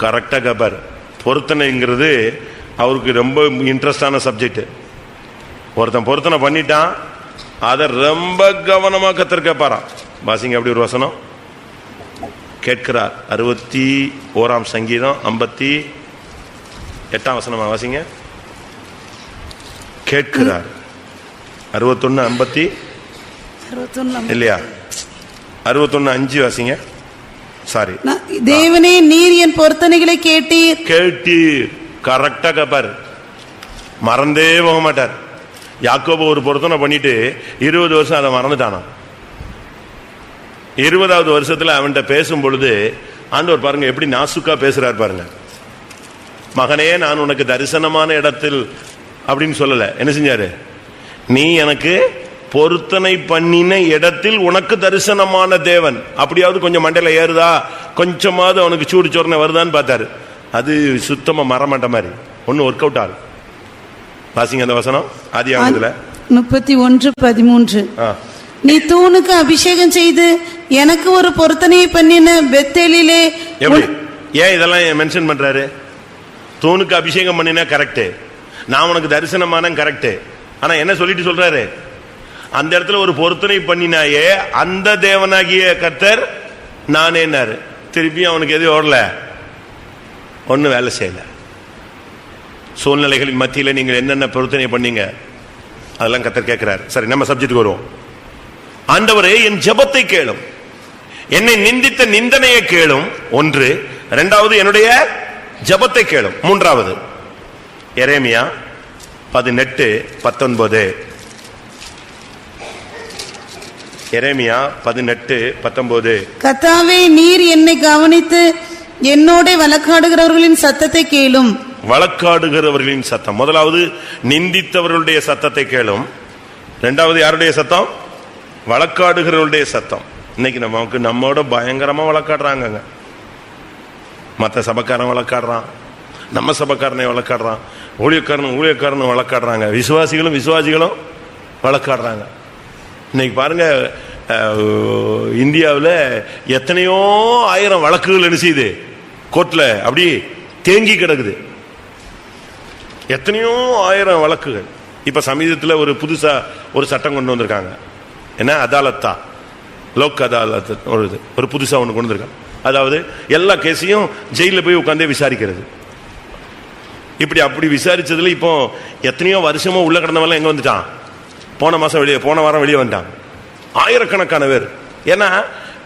Speaker 1: கரெக்டா கேட்பாரு. பொருத்தனைங்கிறது அவருக்கு ரொம்ப இன்ட்ரெஸ்டான சப்ஜெக்ட். ஒருத்தன் பொருத்தனை பண்ணிட்டான், அதை ரொம்ப கவனமா கத்தர் கேட்பாராம். வாசிங்க அப்படி ஒரு வசனம் கேட்கிறார். 61 சங்கீதம் 58 வசனமா வாசிங்க. கேட்கிறார் 61 இல்லையா? 61:5 வாசிங்க. சாரி,
Speaker 2: தேவனே, நீர் என் பொருத்தனைகளை கேட்டீர்.
Speaker 1: கரெக்டா கேட்பார், மறந்தே போக மாட்டார். யாக்கோபு ஒரு பொருத்தனை பண்ணிட்டு 20 வருஷம் அதை மறந்துட்டானா. 20வது வருஷத்துல அவன்கிட்ட பேசும் பொழுது ஆண்டவர் பாருங்க எப்படி நாசுக்கா பேசுறாரு பாருங்க. மகனே, நான் உனக்கு தரிசனமான இடத்தில் அப்படின்னு சொல்லல. என்ன செஞ்சாரு? நீ எனக்கு பொருத்தனை பண்ணின இடத்தில் உனக்கு தரிசனமான தேவன். அப்படியாவது கொஞ்சம் மண்டையில ஏறுதா, கொஞ்சமாவது அவனுக்கு சூடு சோர்னை வருதான்னு பார்த்தாரு. அது சுத்தமா மரமாட்ட மாதிரி ஒன்னும் ஒர்க் அவுட் ஆகுது. வாசிங்க அந்த வசனம், ஆதியாகமத்துல
Speaker 2: 31:13. நீ தூணுக்கு அபிஷேகம் செய்து எனக்கு ஒரு பொருத்தனையை பண்ணின பெத்தேலிலே.
Speaker 1: ஏன் இதெல்லாம் மென்ஷன் பண்றாரு? தூணுக்கு அபிஷேகம் பண்ணினா கரெக்ட், நான் உனக்கு தரிசனமான கரெக்ட். ஆனா என்ன சொல்லிட்டு சொல்றாரு? அந்த இடத்துல ஒரு பொருத்தனை பண்ணினாயே அந்த தேவனாகிய கர்த்தர் நானேனாரு. திருப்பி அவனுக்கு எது ஓடல, ஒன்னும் வேலை செய்யல. சூழ்நிலைகளின் மத்தியில் நீங்கள் என்னென்ன பொருத்தனை பண்ணீங்க அதெல்லாம் கர்த்தர் கேட்கிறார். சரி, நம்ம சப்ஜெக்ட்டுக்கு வருவோம். ஆண்டவரே, என் ஜெபத்தை கேளும், என்னை நிந்தித்த நிந்தனையை கேளும். 1. 2வது என்னுடைய ஜெபத்தை கேளும். 3வது எரேமியா 18:19. எரேமியா 18:19.
Speaker 2: கர்த்தாவே, நீர் என்னை கவனித்து என்னோட வழக்காடுகிறவர்களின் சத்தத்தை கேளும்.
Speaker 1: வழக்காடுகிறவர்களின் சத்தம். முதலாவது நிந்தித்தவர்களுடைய சத்தத்தை கேளும். 2வது யாருடைய சத்தம்? வழக்காடுகிறவர்களுடைய சத்தம். இன்னைக்கு நமக்கு நம்மோட பயங்கரமா வழக்காடுறாங்க. மற்ற சபக்காரன் வழக்காடுறான், நம்ம சபக்காரனை வழக்காடுறான், ஊழியக்காரனும் வழக்காடுறாங்க, விசுவாசிகளும் வழக்காடுறாங்க. இன்னைக்கு பாருங்க, இந்தியாவில் எத்தனையோ 1000 வழக்குகள் என்ன செய்யுது கோர்ட்ல அப்படி தேங்கி கிடக்குது. எத்தனையோ 1000 வழக்குகள். இப்ப சமீபத்தில் ஒரு புதுசா ஒரு சட்டம் கொண்டு வந்திருக்காங்க. என்ன அதாலத்தா, லோக் அதாலத், ஒரு புதுசா ஒன்று கொண்டு வந்திருக்காங்க. அதாவது எல்லா கேஸையும் ஜெயிலில் போய் உட்காந்தே விசாரிக்கிறது. அப்படி விசாரிச்சதுல இப்போ எத்தனையோ வருஷமா உள்ள கிடந்தவெல்லாம் எங்க வந்துட்டான்? போன வாரம் வெளியே வந்துட்டான். ஆயிரக்கணக்கான பேர். ஏன்னா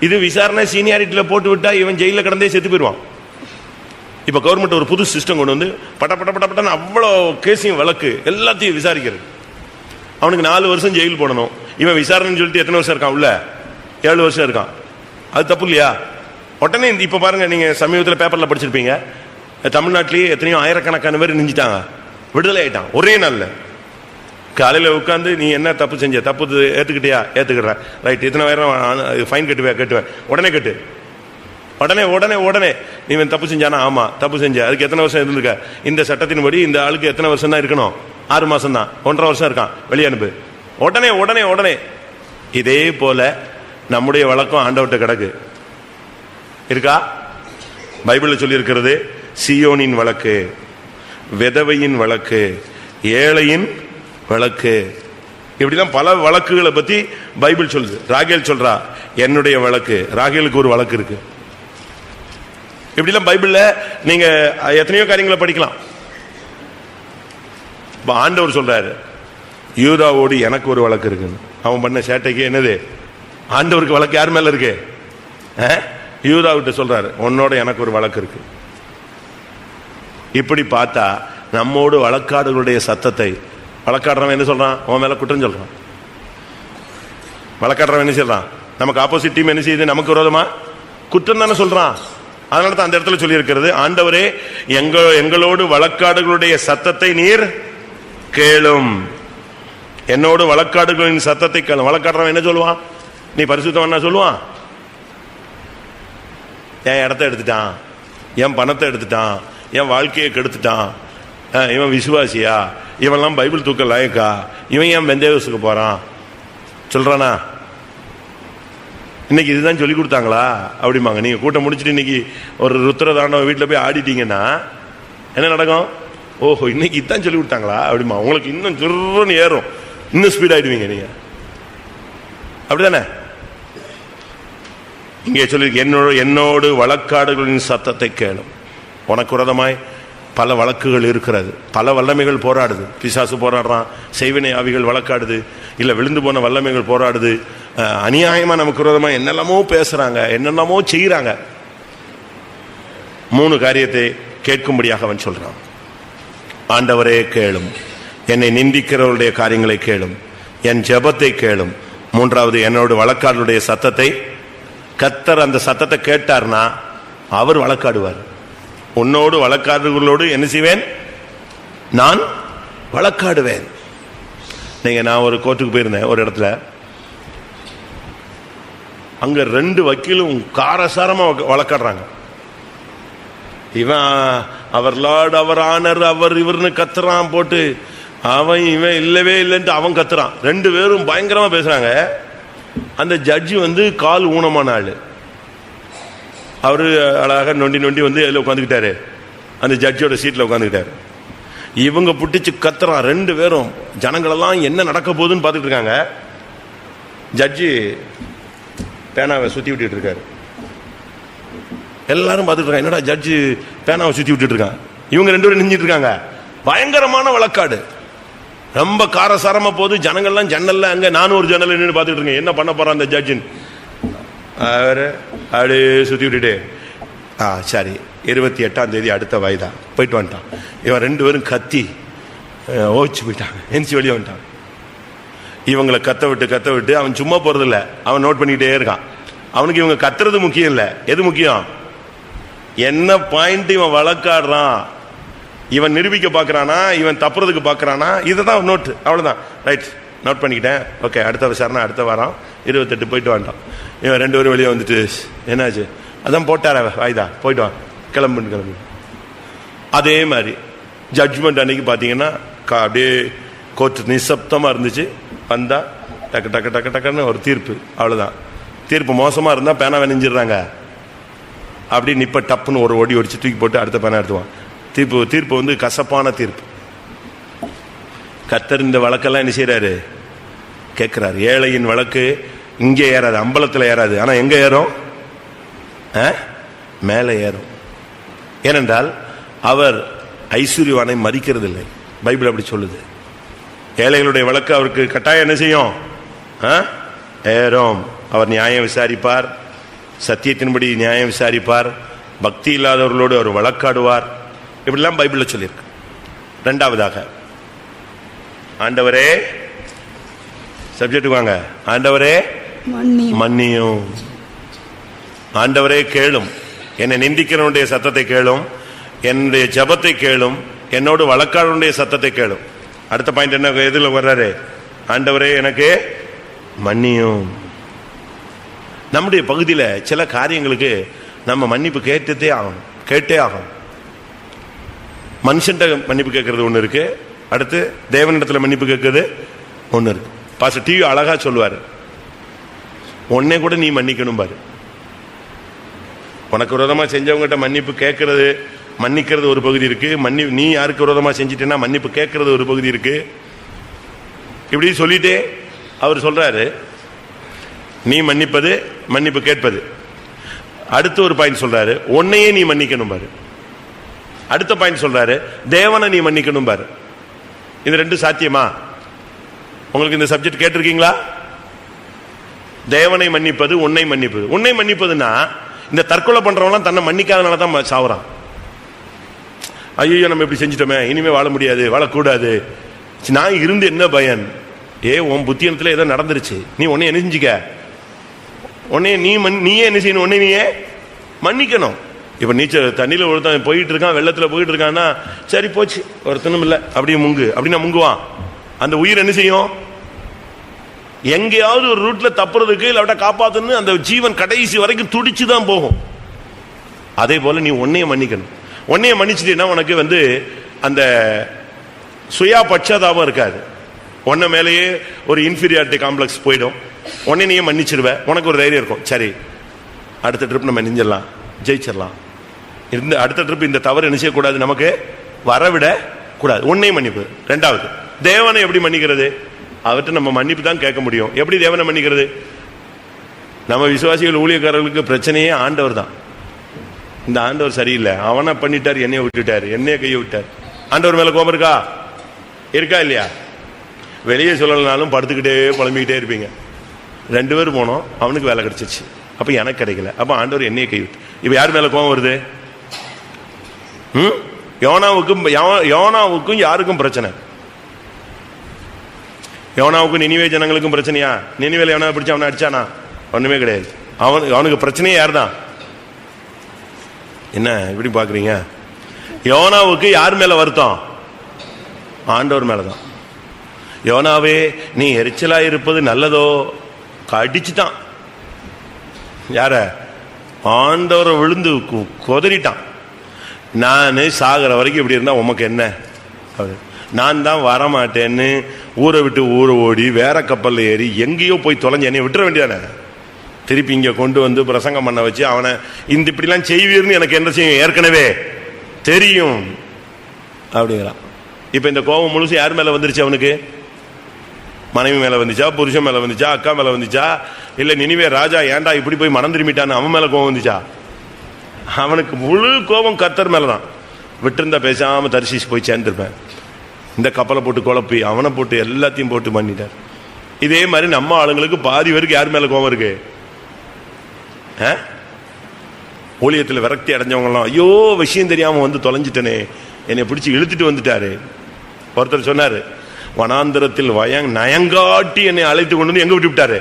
Speaker 1: இது விசாரணை சீனியாரிட்டியில போட்டு விட்டா இவன் ஜெயில கிடந்தே செத்து போயிடுவான். இப்ப கவர்மெண்ட் ஒரு புது சிஸ்டம் கொண்டு வந்து பட்டன்னு அவ்வளோ கேஸையும் வழக்கு எல்லாத்தையும் விசாரிக்கிறது. அவனுக்கு 4 வருஷம் ஜெயில் போடணும். இவன் விசாரணைன்னு சொல்லிட்டு எத்தனை வருஷம் இருக்கான்? உள்ள 7 வருஷம் இருக்கான். அது தப்பு இல்லையா? உடனே இப்ப பாருங்க, நீங்க சமீபத்தில் பேப்பர்ல படிச்சிருப்பீங்க, தமிழ்நாட்டிலேயே எத்தனையோ ஆயிரக்கணக்கான பேர் நெஞ்சிட்டாங்க, விடுதலை ஆயிட்டான் ஒரே நாள்ல. காலையில் உட்காந்து நீ என்ன தப்பு செஞ்ச, தப்பு ஏத்துக்கிட்டியா? ஏத்துக்கிற, ரைட். எத்தனை ஆயிரம் ஃபைன் கட்டுவேன், உடனே கட்டு. உடனே நீ தப்பு செஞ்சானா? ஆமா தப்பு செஞ்ச. அதுக்கு எத்தனை வருஷம் இருந்திருக்க? இந்த சட்டத்தின்படி இந்த ஆளுக்கு எத்தனை வருஷம் தான் இருக்கணும்? 6 மாசம் தான். 1.5 வருஷம் இருக்கான், வெளியே அனுப்பு. உடனே. இதே போல நம்முடைய வழக்கம் ஆண்டவர்கிட்ட கிடக்கு. இருக்கா? பைபிள்ல சொல்லி இருக்கிறது, சியோனின் வழக்கு, விதவையின் வழக்கு, ஏழையின் வழக்கு. இப்படிலாம் பல வழக்குகளை பத்தி பைபிள் சொல்லுது. ராகேல் சொல்றா, என்னுடைய வழக்கு. ராகேலுக்கு ஒரு வழக்கு இருக்கு. இப்படிலாம் பைபிள்ல நீங்க எத்தனையோ காரியங்களை படிக்கலாம். ஆண்டவர் சொல்றாரு, யூதாவோடு எனக்கு ஒரு வழக்கு இருக்குன்னு. அவன் பண்ண சேட்டைக்கு என்னது? ஆண்டவருக்கு வழக்கு யார் மேல இருக்கு? யூதாவிட்ட சொல்றாரு, உன்னோட எனக்கு ஒரு வழக்கு இருக்கு. இப்படி பார்த்தா நம்மோடு வழக்காடுகளுடைய சத்தத்தை, வழக்காடுறவன் என்ன சொல்றான்? உன் மேல குற்றம் சொல்றான். வழக்காடுறவன் என்ன சொல்றான்? நமக்கு ஆப்போசிட் டீம் என்ன செய்யுது? நமக்கு விரோதமா குற்றம் தானே சொல்றான். அதனால தான் அந்த இடத்துல சொல்லி இருக்கிறது, ஆண்டவரே எங்களோடு வழக்காடுகளுடைய சத்தத்தை நீர் கேளும். என்னோடு வழக்காடுகளின் சத்தத்தை கேளும். வழக்காடுறவன் என்ன சொல்லுவான்? நீ பரிசுத்தவன் சொல்லுவான். என் இடத்த எடுத்துட்டான், என் பணத்தை எடுத்துட்டான், என் வாழ்க்கையை கெடுத்துட்டான், இவன் விசுவாசியா, இவன்லாம் பைபிள் தூக்க லாயக்கா, இவன் ஏன் பெந்தேவஸுக்கு போறான் சொல்றானா? இன்னைக்கு இதுதான் சொல்லி கொடுத்தாங்களா அப்படிமாங்க. நீங்க கூட்டம் முடிச்சுட்டு இன்னைக்கு ஒரு ருத்ரதாண்டவ வீட்டில் போய் ஆடிட்டீங்கன்னா என்ன நடக்கும்? ஓஹோ, இன்னைக்கு இதுதான் சொல்லி கொடுத்தாங்களா அப்படிமா. உங்களுக்கு இன்னும் ஜுர்ன்னு ஏறும், இன்னும் ஸ்பீட் ஆயிடுவீங்க நீங்க. அப்படிதானே? இங்கே சொல்லி என்னோடு வழக்காடுகளின் சத்தத்தை கேளும். உனக்கு விரோதமாய் பல வழக்குகள் இருக்கிறது, பல வல்லமைகள் போராடுது. பிசாசு போராடுறான், செய்வினை ஆவிகள் வழக்காடுது, இல்ல விழுந்து போன வல்லமைகள் போராடுது. அநியாயமா நமக்கு விரோதமா என்னெல்லாமோ பேசுறாங்க, என்னெல்லாமோ செய்யறாங்க. 3 காரியத்தை கேட்கும்படியாக அவன் சொல்றான். ஆண்டவரே கேளும், என்னை நிந்திக்கிறவருடைய காரியங்களை கேளும், என் ஜெபத்தை கேளும். 3வது, என்னோட வழக்காடுடைய சத்தத்தை. கர்த்தர் அந்த சத்தத்தை கேட்டார்னா அவர் வழக்காடுவார். உன்னோடு வழக்காடுகளோடு என்ன செய்வேன்? நான் வழக்காடுவேன். நான் ஒரு கோர்ட்டுக்கு போயிருந்தேன் ஒரு இடத்துல. அங்க 2 வக்கீலும் காரசாரமா வழக்காடுறாங்க. இவன் அவர் லார்ட், அவர் ஆனர், அவர் இவர்னு கத்துறான் போட்டு, அவன் இவன் இல்லவே இல்லைன்ட்டு அவன் கத்துறான். 2 பேரும் பயங்கரமா பேசுறாங்க. அந்த ஜட்ஜி கால் ஊனமான ஆளு. அவரு அழகாக நொண்டி நொண்டி அதில் உட்காந்துக்கிட்டாரு, அந்த ஜட்ஜோட சீட்ல உட்காந்துக்கிட்டாரு. இவங்க புட்டிச்சு கத்துறான் 2 பேரும். ஜனங்களெல்லாம் என்ன நடக்க போகுதுன்னு பார்த்துட்டு இருக்காங்க. ஜட்ஜி பேனாவை சுத்தி விட்டுட்டு இருக்காரு. எல்லாரும் பார்த்துட்டு இருக்காங்க, என்னடா ஜட்ஜி பேனாவை சுத்தி விட்டுட்டு இருக்காங்க. இவங்க 2 பேரும் நிஞ்சிட்டு இருக்காங்க. பயங்கரமான வழக்காடு, ரொம்ப காரசாரமா போகுது. ஜனங்கள்லாம் ஜன்னல்ல, அங்க நானும் ஒரு ஜன்னல் நின்று பார்த்துட்டு இருக்கேன், என்ன பண்ண போறான் அந்த ஜட்ஜின். அவரு அப்படியே சுத்தி விட்டுட்டு, சரி 28ஆம் தேதி அடுத்த வயதா போயிட்டு வந்துட்டான். இவன் 2 பேரும் கத்தி ஓச்சு போயிட்டாங்க, எந்திச்சு வெளியே வந்துட்டான். இவங்களை கத்த விட்டு அவன் சும்மா போறதில்ல, அவன் நோட் பண்ணிக்கிட்டே இருக்கான். அவனுக்கு இவங்க கத்துறது முக்கியம் இல்லை, எது முக்கியம்? என்ன பாயிண்ட் இவன் வழக்காடுறான், இவன் நிரூபிக்க பார்க்கறானா, இவன் தப்புறதுக்கு பார்க்கறானா, இதுதான் நோட்டு. அவ்வளவுதான், ரைட், நோட் பண்ணிக்கிட்டேன், ஓகே, அடுத்த விசாரணை அடுத்த வாரம் 28 போயிட்டு வந்துட்டான். இவன் 2 பேரும் வெளியே வந்துட்டு, என்னாச்சு? அதான் போட்டார வாய்தா, போயிட்டு வா, கிளம்பு. அதே மாதிரி ஜட்ஜ்மெண்ட் அன்னைக்கு பார்த்தீங்கன்னா அப்படியே கோர்ட் நிசப்தமாக இருந்துச்சு. வந்தா டக்கு டக்கு டக்கு டக்குன்னு ஒரு தீர்ப்பு, அவ்வளோதான். தீர்ப்பு மோசமாக இருந்தால் பேனா வெனிஞ்சிடுறாங்க. அப்படி நிப்ப டப்புன்னு ஒரு ஒடி ஒடிச்சு தூக்கி போட்டு அடுத்த பேனா எடுத்துவான். தீர்ப்பு கசப்பான தீர்ப்பு. கர்த்தர் இந்த வழக்கெல்லாம் என்ன செய்யறாரு? கேட்கிறாரு. ஏழையின் வழக்கு இங்கே ஏறாது, அம்பலத்தில் ஏறாது, ஆனா எங்க ஏறும்? மேலே ஏறும். ஏனென்றால் அவர் ஐஸ்வர்யவானை மதிக்கிறது இல்லை, பைபிள் அப்படி சொல்லுது. ஏழைகளுடைய வழக்கு அவருக்கு கட்டாயம் என்ன செய்யும்? ஏறும். அவர் நியாயம் விசாரிப்பார், சத்தியத்தின்படி நியாயம் விசாரிப்பார், பக்தி இல்லாதவர்களோடு அவர் வழக்காடுவார். இப்படிலாம் பைபிள்ல சொல்லியிருக்கு. 2வதாக, ஆண்டவரே, சப்ஜெக்ட் வாங்க, ஆண்டவரே மன்னியும். ஆண்டவரே கேளும், என்னை நிந்திக்கிறவனுடைய சத்தத்தை கேளும், என்னுடைய ஜபத்தை கேளும், என்னோடு வழக்காடுடைய சத்தத்தை கேளும். அடுத்த பாயிண்ட் என்ன எதுல வர்றாரு? ஆண்டவரே எனக்கு மன்னியும். நம்முடைய பகுதியில் சில காரியங்களுக்கு நம்ம மன்னிப்பு கேட்டே ஆகும். மனுஷன்ட்ட மன்னிப்பு கேட்கறது ஒன்று இருக்கு, அடுத்து தேவனிடத்துல மன்னிப்பு கேட்கறது ஒன்று இருக்கு. பாஸ்டர் டிவி அழகா சொல்லுவாரு, உன்னை கூட நீ மன்னிக்கணும் பாரு. உனக்கு விரோதமா செஞ்சவங்ககிட்ட மன்னிப்பு கேட்கறது, மன்னிக்கிறது ஒரு பகுதி இருக்கு. நீ யாருக்கு விரோதமா செஞ்சிட்டேன்னா மன்னிப்பு கேட்கறது ஒரு பகுதி இருக்கு. இப்படி சொல்லிட்டே அவர் சொல்றாரு, நீ மன்னிப்பது மன்னிப்பு கேட்பது. அடுத்து ஒரு பாயிண்ட் சொல்றாரு, உன்னையே நீ மன்னிக்கணும் பாரு. அடுத்த பாயிண்ட் சொல்றாரு, தேவனை நீ மன்னிக்கணும் பாரு. இது ரெண்டு சாத்தியமா? உங்களுக்கு இந்த சப்ஜெக்ட் கேட்டிருக்கீங்களா? தேவனை மன்னிப்பது, உன்னை மன்னிப்பது. உன்னை மன்னிப்பதுன்னா இந்த தற்கொலை பண்றவங்களாம் தன்னை மன்னிக்காதனால தான் சாவுறான். ஐயோ நம்ம இப்படி செஞ்சிட்டோமே, இனிமே வாழ முடியாது, வாழக்கூடாது, நான் இருந்து என்ன பயன்? உன் புத்தியனத்துல ஏதோ நடந்துருச்சு, நீ உன்னை என்ன செஞ்சுக்க, உன்னைய நீயே என்ன செய்யணும், உன்னை நீயே மன்னிக்கணும். இப்ப நீச்சல் தண்ணியில ஒருத்தன் போயிட்டு இருக்கான், வெள்ளத்துல போயிட்டு இருக்கான்னா சரி போச்சு ஒருத்தனும் இல்லை அப்படியே முங்கு அப்படின்னா முங்குவான். அந்த உயிர் என்ன செய்யும்? எங்கேயாவது ஒரு ரூட்ல தப்புறதுக்கு இல்லாட்ட காப்பாத்தணும், அந்த ஜீவன் கடைசி வரைக்கும் துடிச்சுதான் போகும். அதே போல நீ உன்னைய மன்னிக்கணும். உன்னைய மன்னிச்சுட்டீங்கன்னா உனக்கு அந்த சுயா பட்சதாபம் இருக்காது. உன்ன மேலேயே ஒரு இன்ஃபீரியாரிட்டி காம்ப்ளெக்ஸ் போயிடும். உன்னை நீயே மன்னிச்சிருவ, உனக்கு ஒரு தைரியம் இருக்கும், சரி அடுத்த ட்ரிப் நம்ம நெஞ்சிடலாம், ஜெயிச்சிடலாம். இந்த அடுத்த ட்ரிப் இந்த தவறு என்ன செய்யக்கூடாது, நமக்கு வரவிட கூடாது. உன்னை மன்னிப்பு. ரெண்டாவது, தேவனை எப்படி மன்னிக்கிறது? அவர்கிட்ட நம்ம மன்னிப்பு தான் கேட்க முடியும். எப்படி தேவனை மன்னிக்கிறது? நம்ம விசுவாசிகள் ஊழியக்காரர்களுக்கு பிரச்சனையே ஆண்டவர் தான். இந்த ஆண்டவர் சரியில்லை, அவனை பண்ணிட்டார், என்னைய விட்டுட்டார், என்னைய கையை விட்டார். ஆண்டவர் மேல கோபம் இருக்கா? இருக்கா இல்லையா? வெளியே சொல்லலனாலும் படுத்துக்கிட்டே புலம்பிக்கிட்டே இருப்பீங்க. 2 பேர் போனோம், அவனுக்கு வேலை கிடைச்சிச்சு, அப்ப எனக்கு கிடைக்கல, அப்ப ஆண்டவர் என்னைய கை விட்டு. இப்ப யார் மேல கோபம் வருது? யோனாவுக்கும் யாருக்கும் பிரச்சனை? யோனாவுக்கும் நினிவே ஜனங்களுக்கும் பிரச்சனையா? நினிவேல யோனா பிடிச்ச அவனை அடிச்சானா? ஒண்ணுமே கிடையாது. அவனுக்கு பிரச்சனையே யார் தான்? என்ன இப்படி பாக்குறீங்க? யோனாவுக்கு யார் மேல வருத்தம்? ஆண்டவர் மேலதான். யோனாவே நீ எரிச்சலா இருப்பது நல்லதோ? அடிச்சுட்டான். யார? ஆண்டவரை விழுந்து கொதறிட்டான். நான் சாகிற வரைக்கும் இப்படி இருந்தா உமக்கு என்ன? நான் தான் வரமாட்டேன்னு ஊரை விட்டு ஊரை ஓடி வேற கப்பல்ல ஏறி எங்கேயோ போய் தொலைஞ்ச என்னை விட்டுற வேண்டியதானே? திருப்பி இங்க கொண்டு வந்து பிரசங்கம் பண்ண வச்சு அவனை இந்த இப்படிலாம் செய்வீர்னு எனக்கு என்ன செய்யும் ஏற்கனவே தெரியும் அப்படிங்கிறான். இப்ப இந்த கோபம் முழுசு யார் மேல வந்துருச்சு? அவனுக்கு மனைவி மேல வந்துச்சா, புருஷன் மேல வந்துச்சா, அக்கா மேல வந்துச்சா, இல்ல நினிவே ராஜா ஏன்டா இப்படி போய் மனம் திரும்பிட்டான்னு அவன் மேல கோபம் வந்துச்சா? அவனுக்கு முழு கோபம் கர்த்தர் மேலதான். விட்டிருந்தா பேசாம தரிசிச்சு போய் சேர்ந்துருப்பேன். இந்த கப்பலை போட்டு குழப்பி அவனை போட்டு எல்லாத்தையும் போட்டு பண்ணிட்டார். இதே மாதிரி நம்ம ஆளுங்களுக்கு பாதி பேருக்கு யார் மேல கோபம் இருக்கு? ஊழியத்தில் விரக்தி அடைஞ்சவங்களாம், ஐயோ விஷயம் தெரியாம வந்து தொலைஞ்சிட்டனே, என்னை பிடிச்சி இழுத்துட்டு வந்துட்டாரு. ஒருத்தர் சொன்னாரு, வனாந்திரத்தில் நயங்காட்டி என்னை அழைத்து கொண்டு வந்து எங்க விட்டு விட்டாரு?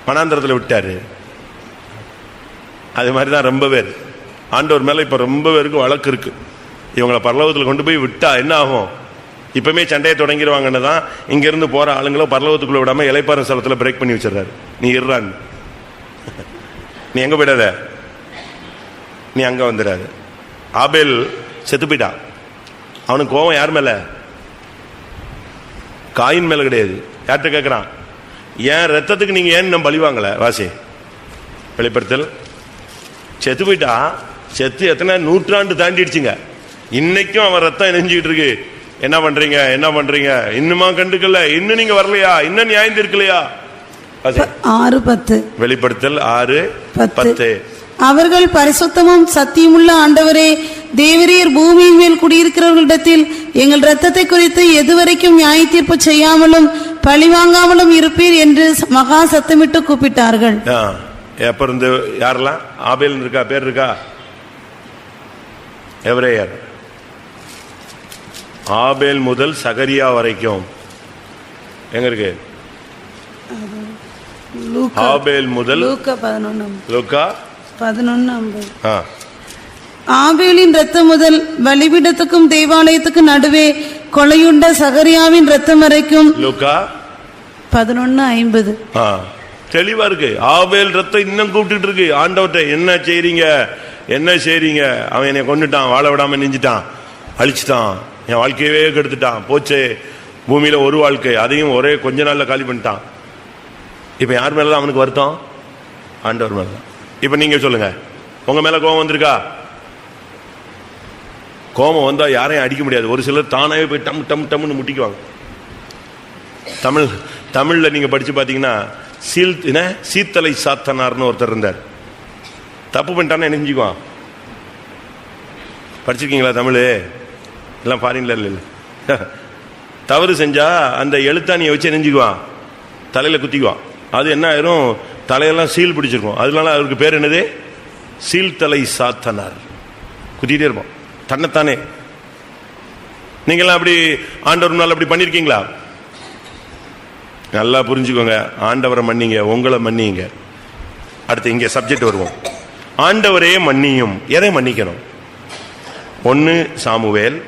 Speaker 1: வனாந்திரத்தில் விட்டாரு. அது மாதிரிதான் ரொம்ப பேர் ஆண்டவர் மேல இப்ப ரொம்ப பேருக்கு வழக்கு இருக்கு. இவங்களை பரலோகத்தில் கொண்டு போய் விட்டா என்ன ஆகும்? இப்பவுமே சண்டையை தொடங்கிடுவாங்கன்னு தான் இங்க இருந்து போற ஆளுங்களோ பரலோகத்துக்குள்ள விடாம இளைப்பாறும் ஸ்தலத்துல பிரேக் பண்ணி வச்சிடறாரு. நீ இருறான், நீ எங்க போயிடாத, நீ அங்க வந்துடாது. ஆபேல் செத்து போயிட்டான். அவனுக்கு கோபம் யார் மேல? காயின் மேல கிடையாது. யார்கிட்ட கேட்கிறான்? ஏன் ரத்தத்துக்கு நீங்க ஏன் நம்ம பழிவாங்கல? வாசி வெளிப்படுத்தல். செத்து போயிட்டா, செத்து எத்தனை நூற்றாண்டு தாண்டிடுச்சுங்க. இன்னைக்கும் அவன் ரத்தம் நெஞ்சுக்கிட்டு இருக்கு. என்ன பண்றீங்க, என்ன பண்றீங்க? இன்னுமா கண்டுக்கல? இன்னும் நீங்க வரலையா? இன்னும் நியாயம் இருக்கலையா?
Speaker 2: 6:10
Speaker 1: வெளிப்படுத்தல் 6:10.
Speaker 2: அவர்கள் பரிசுத்தமும் சத்தியமுள்ள ஆண்டவரே, தேவரீர் பூமியின் மேல் குடியிருக்கிறவர்களிடத்தில் எங்கள் இரத்தத்தை குறித்து எதுவரைக்கும் நியாய தீர்ப்பு செய்யாமலும் பழிவாங்காமலும் இருப்பீர் என்று மகா சத்தமிட்டு கூப்பிட்டார்கள்.
Speaker 1: எப்ப இருந்து யாரெல்லாம்? ஆபேல் இருக்கா, பேர் இருக்கா? எவரேயர். ஆபேல் முதல் சகரியா வரைக்கும் எங்க இருக்கு? ஆபேல் முதல் லூக்கா 11:50. ஆபேலின் ரத்தம் முதல் பலிபீடத்துக்கும் தேவாலயத்துக்கும் நடுவே கொலையுண்ட சகரியாவின் ரத்தம் வரைக்கும். லூக்கா 11:50. தெளிவா இருக்கு. ஆபேல் ரத்தம் இன்னும் கூப்பிட்டு இருக்கு ஆண்டவர்கிட்ட. என்ன செய்றீங்க, என்ன செய்றீங்க? அவன் என்னை கொண்டுட்டான், வாழ விடாம நெஞ்சிட்டான், அழிச்சுட்டான், என் வாழ்க்கையவே கெடுத்துட்டான், போச்சே பூமியில ஒரு வாழ்க்கை, அதையும் ஒரே கொஞ்ச நாள்ல காலி பண்ணிட்டான். இப்ப யார் மேலதான் அவனுக்கு வருத்தம்? ஆண்டவர் மேலதான். இப்ப நீங்க சொல்லுங்க, உங்க மேல கோபம் வந்திருக்கா? கோபம் வந்தா யாரையும் அடிக்க முடியாது. ஒரு சிலர் தானாவே போய் டம் டம் டம்னு முட்டிக்குவாங்க. தமிழ்ல நீங்க படிச்சு பார்த்தீங்கன்னா சீத்தலை சாத்தனார்னு ஒருத்தர் இருந்தார். தப்பு பண்ணிட்டான்னா என்ன செஞ்சுக்குவான்? படிச்சிருக்கீங்களா தமிழ்? எல்லாம் ஃபாரின்ல இல்லை. தவறு செஞ்சா அந்த எழுத்தாணியை வச்சு நெஞ்சுக்குவான், தலையில குத்திக்குவான். அது என்ன ஆயிரும்? தலையெல்லாம் சீல் பிடிச்சிருக்கும். அதனால அவருக்கு பேர் என்னது? சீல்தலை சாத்தனார். குத்திட்டே இருப்போம் தன்னைத்தானே. நீங்களாம் அப்படி ஆண்டவர் முன்னால் அப்படி பண்ணிருக்கீங்களா? நல்லா புரிஞ்சுக்கோங்க. ஆண்டவரை மன்னிங்க, உங்களை மன்னிங்க. அடுத்து இங்கே சப்ஜெக்ட் வருவோம். ஆண்டவரே மன்னியும். எதை மன்னிக்கணும்? 1 சாமுவேல்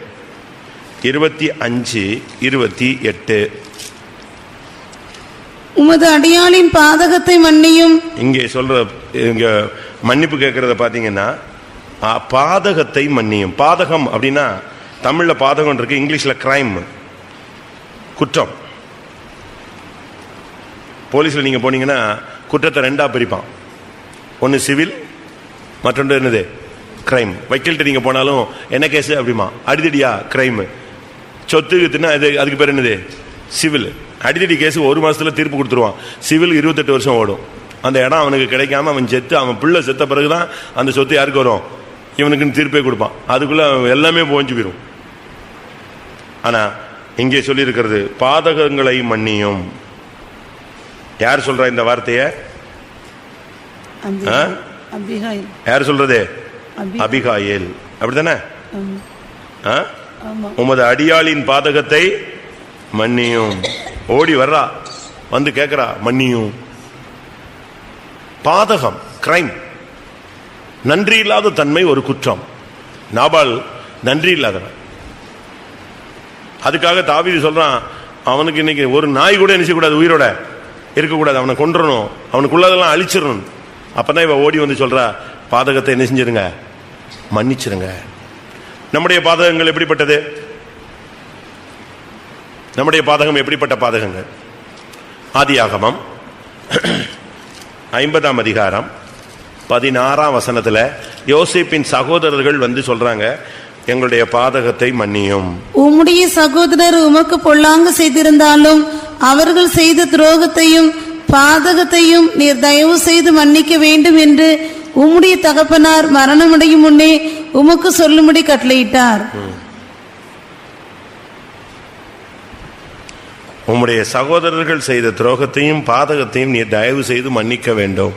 Speaker 1: 25:28.
Speaker 2: உமது அடியாளின் பாதகத்தை மன்னியும்.
Speaker 1: இங்கே சொல்ற இங்க மன்னிப்பு கேட்கறத பாத்தீங்கன்னா பாதகத்தை மன்னியும். பாதகம் அப்படின்னா தமிழ்ல பாதகம் இருக்கு, இங்கிலீஷ்ல கிரைம், குற்றம். போலீஸ்ல நீங்க போனீங்கன்னா குற்றத்தை 2ஆ பிரிப்பான். ஒன்னு சிவில், மற்றொன்று என்னது? கிரைம். வக்கீல்கிட்ட நீங்க போனாலும் என்ன கேஸ் அப்படிமா? அடிதடியா? கிரைம். சொத்து வித்துனா அதுக்கு பேர் என்னது? சிவில். அடிதடி கேஸ் 1 மாசத்துல தீர்ப்பு கொடுத்துருவான். சிவில் 28 வருஷம் ஓடும். அந்த இடம் அவனுக்கு கிடைக்காம அவன் செத்து, அவன் பிள்ளை செத்த பிறகுதான் அந்த சொத்து யாருக்கு வரும்? இவனுக்குன்னு தீர்ப்பே கொடுப்பான். அதுக்குள்ள எல்லாமே போஞ்சு போயிடும். ஆனா இங்கே சொல்லி இருக்கிறது பாதகங்களை மன்னியும். யார் சொல்ற இந்த வார்த்தைய? யார் சொல்றது? அபிகாயேல். அப்படித்தானே? உமது அடியாளின் பாதகத்தை மன்னியும். ஓடி வர்றா, வந்து கேட்கிறா, மன்னியும். பாதகம், கிரைம். நன்றி இல்லாத தன்மை ஒரு குற்றம். நாபால் நன்றி இல்லாதவன். அதுக்காக தாவீது சொல்றான், அவனுக்கு இன்னைக்கு ஒரு நாய் கூட என்ன செய்யக்கூடாது, உயிரோட இருக்கக்கூடாது, அவனை கொன்றணும், அவனுக்குள்ளதெல்லாம் அழிச்சிடணும். அப்பதான் இவ ஓடி வந்து சொல்றா, பாதகத்தை என்ன செஞ்சிருங்க, மன்னிச்சிருங்க. நம்முடைய பாதகங்கள் எப்படிப்பட்டது? நம்முடைய பாதகம் எப்படிப்பட்ட பாதகங்கள்? ஆதியாகமம் 50ஆம் அதிகாரம் 16ஆம் வசனத்துல யோசேப்பின் சகோதரர்கள் வந்து சொல்றாங்க, எங்களுடைய பாதகத்தை மன்னியும்.
Speaker 2: உம்முடைய சகோதரர் உமக்கு பொல்லாங்கு செய்திருந்தாலும் அவர்கள் செய்த துரோகத்தையும் பாதகத்தையும் நீர் தயவு செய்து மன்னிக்க வேண்டும் என்று உம்முடைய தகப்பனார் மரணமடையும் முன்னே உமக்கு சொல்லும்படி கட்டளையிட்டார்.
Speaker 1: உம்முடைய சகோதரர்கள் செய்த துரோகத்தையும் பாதகத்தையும் நீர் தயவு செய்து மன்னிக்க வேண்டும்.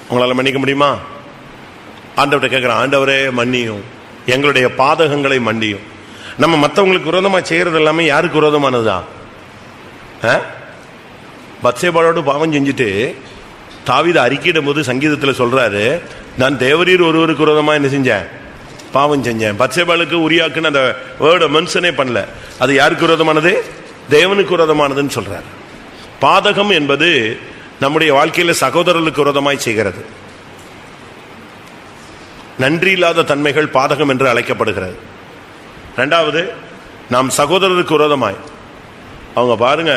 Speaker 1: உங்களால மன்னிக்க முடியுமா? ஆண்டவர்கிட்ட கேட்கிறேன், ஆண்டவரே மன்னியும், எங்களுடைய பாதகங்களை மன்னியும். நம்ம மற்றவங்களுக்கு விரோதமா செய்யறது எல்லாமே யாருக்கு விரோதமானதுதான்? பத்சேபாளோடு பாவம் செஞ்சுட்டு தாவீது அறிக்கையிடும் போது சங்கீதத்தில் சொல்றாரு, நான் தேவரீர் ஒருவருக்கு விரோதமா என்ன செஞ்சேன், பாவம் செஞ்சேன். பத்சேபாளுக்கு உரியாக்குன்னு அந்த வேர்டை மென்ஷனே பண்ணல. அது யாருக்கு விரோதமானது? தேவனுக்கு விரோதமானதுன்னு சொல்றாரு. பாதகம் என்பது நம்முடைய வாழ்க்கையில சகோதரர்களுக்கு விரோதமாய் செய்கிறது. நன்றி இல்லாத தன்மைகள் பாதகம் என்று அழைக்கப்படுகிறது. 2வது, நாம் சகோதரருக்கு விரோதமாய், அவங்க பாருங்க,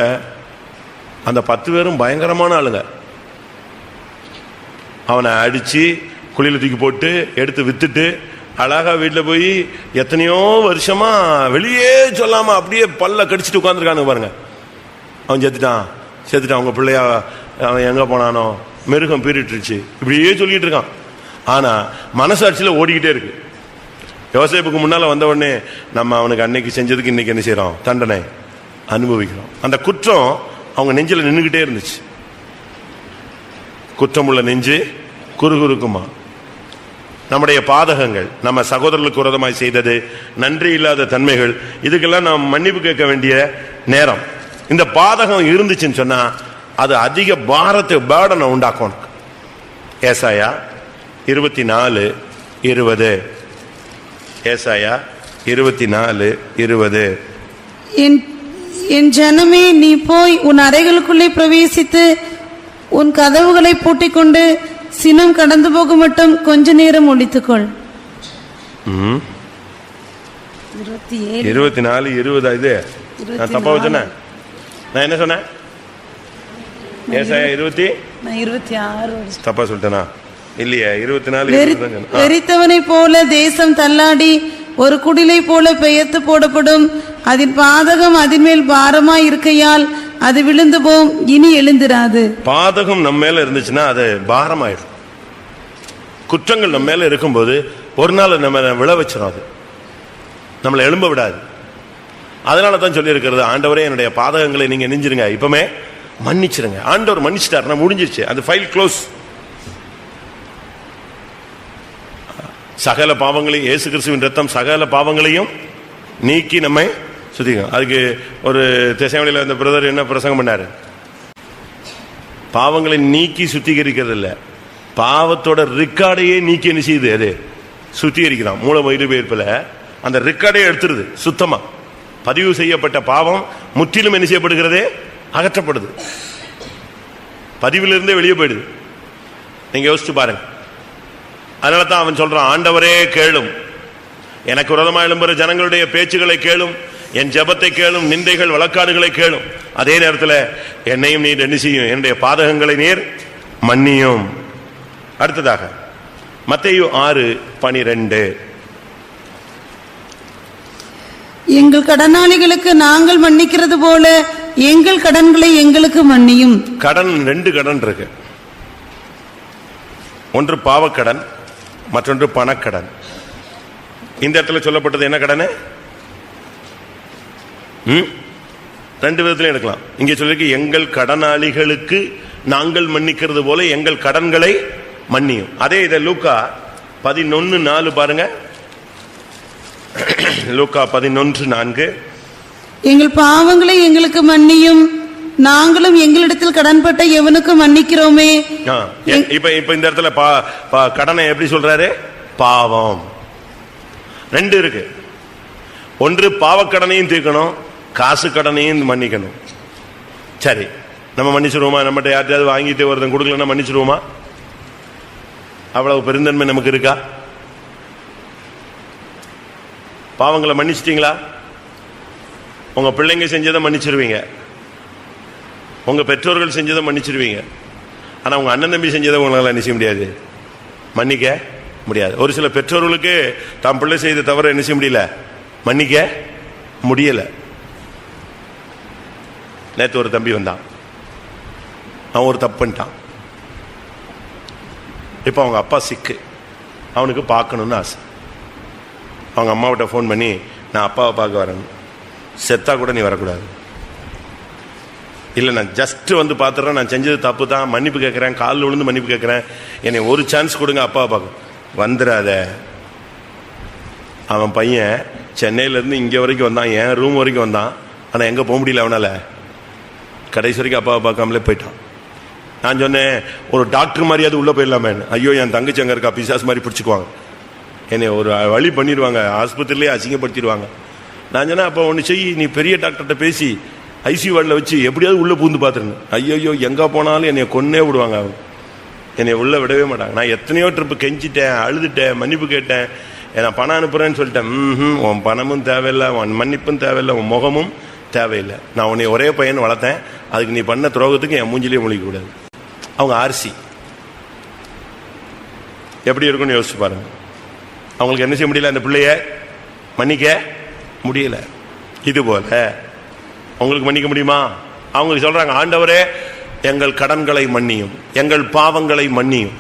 Speaker 1: அந்த 10 பேரும் பயங்கரமான ஆளுங்க. அவனை அடிச்சு குழியில தூக்கி போட்டு எடுத்து வித்துட்டு அழகா வீட்டில் போய் எத்தனையோ வருஷமா வெளியே சொல்லாம அப்படியே பல்ல கடிச்சிட்டு உட்காந்துருக்கானு பாருங்க. அவன் செத்துட்டான், அவங்க பிள்ளையா அவன் எங்க போனானோ, மிருகம் பீறிட்டுருச்சு, இப்படியே சொல்லிட்டு இருக்கான். ஆனா மனசாட்சியில ஓடிக்கிட்டே இருக்கு. யோசேப்புக்கு முன்னால வந்த உடனே நம்ம அவனுக்கு அன்னைக்கு செஞ்சதுக்கு இன்னைக்கு என்ன செய்யறோம், தண்டனை அனுபவிக்கிறோம். அந்த குற்றம் அவங்க நெஞ்சில நின்றுகிட்டே இருந்துச்சு. குற்றமுள்ள நெஞ்சு குறுகுறுக்குமா. நம்முடைய பாதகங்கள், நம்ம சகோதரர்களுக்கு விரோதமாய் செய்தது, நன்றி இல்லாத தன்மைகள், இதுக்கெல்லாம் நாம் மன்னிப்பு கேட்க வேண்டிய நேரம். இந்த பாதகம் இருந்துச்சுன்னு சொன்னா அது அதிக பாரத்தை, பேர்டனை உண்டாக்கும். ஏசாயா 24:20. ஏசாயா 24:20.
Speaker 2: என் ஜனமே, நீ போய் உன் அறைகளுக்குள்ளே பிரவேசித்து உன் கதவுகளை பூட்டிக்கொண்டு சினம் கடந்து போக மட்டும் கொஞ்ச நேரம் ஒழித்துக்கொள்.
Speaker 1: 24:20. இது நான் தப்பா வச்சேன். நான் என்ன சொன்னேன்? ஏசாயா 26 தப்பா சொல்லிட்டேனா? இல்லையா? 24.
Speaker 2: வெறித்தவனை போல தேசம் தள்ளாடி ஒரு குடிலை போல பெயர்த்து போடப்படும். அதன் பாதகம் அதன் மேல் பாரமாய் இருக்கையால் அது விழுந்து போம், இனி எழுந்திராது.
Speaker 1: பாதகம் நம்ம மேல இருந்துச்சுன்னா அது பாரமாயிடும். குற்றங்கள் நம்ம மேல இருக்கும்போது ஒரு நாள் நம்ம விழ வச்சிடும், அது நம்மளை எழும்ப விடாது. அதனால தான் சொல்லி இருக்கிறது, ஆண்டவரே என்னுடைய பாதகங்களை நீங்க நெஞ்சிருங்க, இப்பவுமே மன்னிச்சிருங்க. ஆண்டவர் மன்னிச்சிட்டாருன்னா முடிஞ்சிருச்சு, அந்த ஃபைல் க்ளோஸ். சகல பாவங்களையும் இயேசு கிறிஸ்துவின் ரத்தம் சகல பாவங்களையும் நீக்கி நம்மை சுத்திக்கும். அதுக்கு ஒரு திசைவழியில் அந்த பிரதர் என்ன பிரசங்கம் பண்ணாரு, பாவங்களை நீக்கி சுத்திகரிக்கிறது இல்ல, பாவத்தோட ரெக்கார்டையே நீக்கி என்ன செய்யுது, அது சுத்திகரிக்கிறான். மூலம் இருப்பேற்பல அந்த ரெக்கார்டே எடுத்துருது, சுத்தமா பதிவு செய்யப்பட்ட பாவம் முற்றிலும் என்ன செய்யப்படுகிறதே, அகற்றப்படுது, பதிவிலிருந்தே வெளியே போயிடுது. நீங்க யோசிச்சு பாருங்க. அதனால தான் அவன் சொல்றான், ஆண்டவரே கேளும், எனக்கு விரோதமாக எழும்புற ஜனங்களுடைய பேச்சுகளை கேளும், என் ஜெபத்தை கேளும், நிந்தைகள் வழக்காடுகளை கேளும். அதே நேரத்தில் என்னையும் நீர் என்ன செய்யும், என்னுடைய பாதகங்களை நீர் மன்னியும். அடுத்ததாக மத்தேயு 6:12,
Speaker 2: எங்கள் கடனாளிகளுக்கு நாங்கள் மன்னிக்கிறது போல எங்கள் கடன்களை எங்களுக்கு மன்னியும்.
Speaker 1: கடன், 2 கடன் இருக்கு. ஒன்று பாவக்கடன், மற்றொன்று பணக்கடன். இந்த இடத்துல சொல்லப்பட்டது என்ன கடன்? 2 விதத்திலும் எடுக்கலாம். இங்கே சொல்லிருக்கு, எங்கள் கடனாளிகளுக்கு நாங்கள் மன்னிக்கிறது போல எங்கள் கடன்களை மன்னியும். அதே இதை லூக்கா 11:4 பாருங்க. லூக்கா 11:4,
Speaker 2: எங்கள் பாவங்களை எங்களுக்கு மன்னியும், நாங்களும் எங்களிடத்தில் கடன்பட்ட எவனுக்கு மன்னிக்கிறோமே.
Speaker 1: இப்ப இந்த இடத்துல கடனை எப்படி சொல்றாரு? பாவம். 2 இருக்கு. ஒன்று பாவக்கடனையும் தீர்க்கணும், காசு கடனையும் மன்னிக்கணும். சரி, நம்ம மன்னிச்சிருவோமா? நம்மகிட்ட யார்ட்டையாவது வாங்கிட்டு ஒருத்தன் கொடுக்கலன்னா மன்னிச்சிருவோமா? அவ்வளவு பெருந்தன்மை நமக்கு இருக்கா? பாவங்களை மன்னிச்சிட்டீங்களா? உங்க பிள்ளைங்க செஞ்சதை மன்னிச்சிருவீங்க, உங்க பெற்றோர்கள் செஞ்சதை மன்னிச்சிருவீங்க. ஆனா உங்க அண்ணன் தம்பி செஞ்சதை உங்களால என்ன செய்ய முடியாது, மன்னிக்க முடியாது. ஒரு சில பெற்றோர்களுக்கு தாம் பிள்ளை செய்த தவிர என்ன செய்ய முடியல, மன்னிக்க முடியல. நேற்று ஒரு தம்பி வந்தான், அவன் ஒரு தப்பு பண்ணிட்டான். இப்போ அவங்க அப்பா சிக்கு, அவனுக்கு பார்க்கணுன்னு ஆசை. அவங்க அம்மாவிட்ட ஃபோன் பண்ணி, நான் அப்பாவை பார்க்க வரேன், செத்தா கூட நீ வரக்கூடாது. இல்லை, நான் ஜஸ்ட் வந்து பார்த்துறேன், நான் செஞ்சது தப்பு தான், மன்னிப்பு கேட்குறேன், காலில் விழுந்து மன்னிப்பு கேட்குறேன், என்னை ஒரு சான்ஸ் கொடுங்க, அப்பாவை பார்க்க. வந்துடாத. அவன் பையன் சென்னையிலேருந்து இங்கே வரைக்கும் வந்தான், என் ரூம் வரைக்கும் வந்தான். ஆனால் எங்கே போக முடியல அவனால், கடைசி வரைக்கும் அப்பாவை பார்க்காமலே போயிட்டான். நான் சொன்னேன், ஒரு டாக்டர் மாதிரியாவது உள்ளே போயிடலாமே. ஐயோ, என் தங்கச்சி அங்கே இருக்கா, பிசாஸ் மாதிரி பிடிச்சிக்குவாங்க, என்னை ஒரு வழி பண்ணிடுவாங்க, ஆஸ்பத்திரியிலே அசிங்கப்படுத்திடுவாங்க. நான் சொன்னேன், அப்போ ஒன்று செய், நீ பெரிய டாக்டர்கிட்ட பேசி ஐசியூ வார்டில் வச்சு எப்படியாவது உள்ளே பூந்து பார்த்துருங்க. ஐயோ, எங்கே போனாலும் என்னை கொன்னே விடுவாங்க, அவங்க என்னை உள்ளே விடவே மாட்டாங்க. நான் எத்தனையோ ட்ரிப்பு கெஞ்சிட்டேன், அழுதுட்டேன், மன்னிப்பு கேட்டேன், நான் பணம் அனுப்புகிறேன்னு சொல்லிட்டேன். உன் பணமும் தேவையில்லை, உன் மன்னிப்பும் தேவையில்லை, உன் முகமும் தேவையில்லை. நான் உன்னை ஒரே பையன் வளர்த்தேன், அதுக்கு நீ பண்ண துரோகத்துக்கு என் மூஞ்சிலேயே முழிக்கக்கூடாது. அவங்க ஆர்சி எப்படி இருக்குன்னு யோசிச்சு பாருங்க. அவங்களுக்கு என்ன செய்ய முடியல, அந்த பிள்ளைய மன்னிக்க முடியல. இது போல உங்களுக்கு மன்னிக்க முடியுமா? அவங்க சொல்றாங்க, ஆண்டவரே எங்கள் கடன்களை மன்னியும், எங்கள் பாவங்களை மன்னியும்.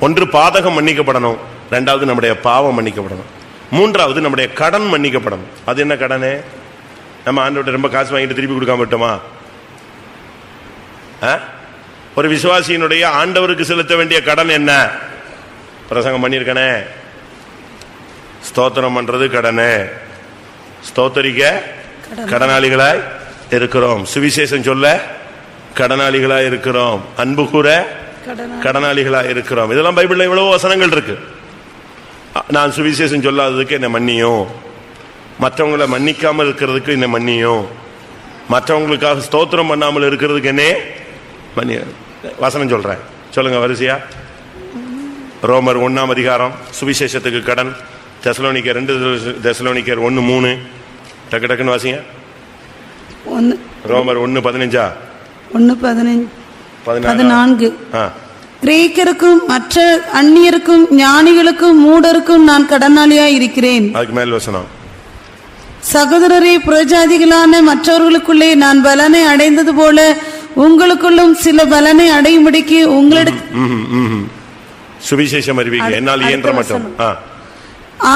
Speaker 1: ஒன்று பாதகம் மன்னிக்கப்படணும், 2வது நம்முடைய பாவம் மன்னிக்கப்படணும், 3வது நம்முடைய கடன் மன்னிக்கப்படணும். அது என்ன கடனே? நம்ம ஆண்டவர்கிட்ட ரொம்ப காசு வாங்கிட்டு திருப்பி கொடுக்காம விட்டோமா? ஒரு விசுவாசியினுடைய ஆண்டவருக்கு செலுத்த வேண்டிய கடன் என்ன? பிரசங்கம் பண்ணியிருக்கனே, ஸ்தோத்திரம் பண்றது கடனே, ஸ்தோத்தரிக்க கடனாளிகளாய் இருக்கிறோம், சுவிசேஷம் சொல்ல கடனாளிகளாய் இருக்கிறோம், அன்பு கூற கடனாளிகளாய் இருக்கிறோம். இதெல்லாம் பைபிள்ல இவ்வளவு வசனங்கள் இருக்கு. நான் சுவிசேஷம் சொல்லாததுக்கு என்ன மன்னியும், மற்றவங்களை மன்னிக்காமல் இருக்கிறதுக்கு என்ன மன்னியும், மற்றவங்களுக்காக ஸ்தோத்திரம் பண்ணாமல் இருக்கிறதுக்கு என்ன மன்னியும். வசனம் சொல்றேன், சொல்லுங்க வரிசையா. ரோமர் 1ஆம் அதிகாரம் சுவிசேஷத்துக்கு கடன். தெசலோனிக்கர் 2 தெசலோனிக்கர் 1:3 டக்கு டக்குன்னு வாசிங்க. ரோமர் 1:15
Speaker 2: 1:14 கிரேக்கருக்கும் மற்ற அந்நியருக்கும் ஞானிகளுக்கும் மூடருக்கும் நான் கடனாளியாய் இருக்கிறேன்.
Speaker 1: அதுக்கு மேல் வசனம்.
Speaker 2: சகோதரரே, புறஜாதிகளான மற்றவர்களுக்குள்ளே நான் பலனை அடைந்தது போல உங்களுக்குள்ளும் சில பலனை அடையும்படிக்கு உங்களிடம்
Speaker 1: சுவிசேஷம் அறிவிக்க என்னால் இயன்ற மட்டும்.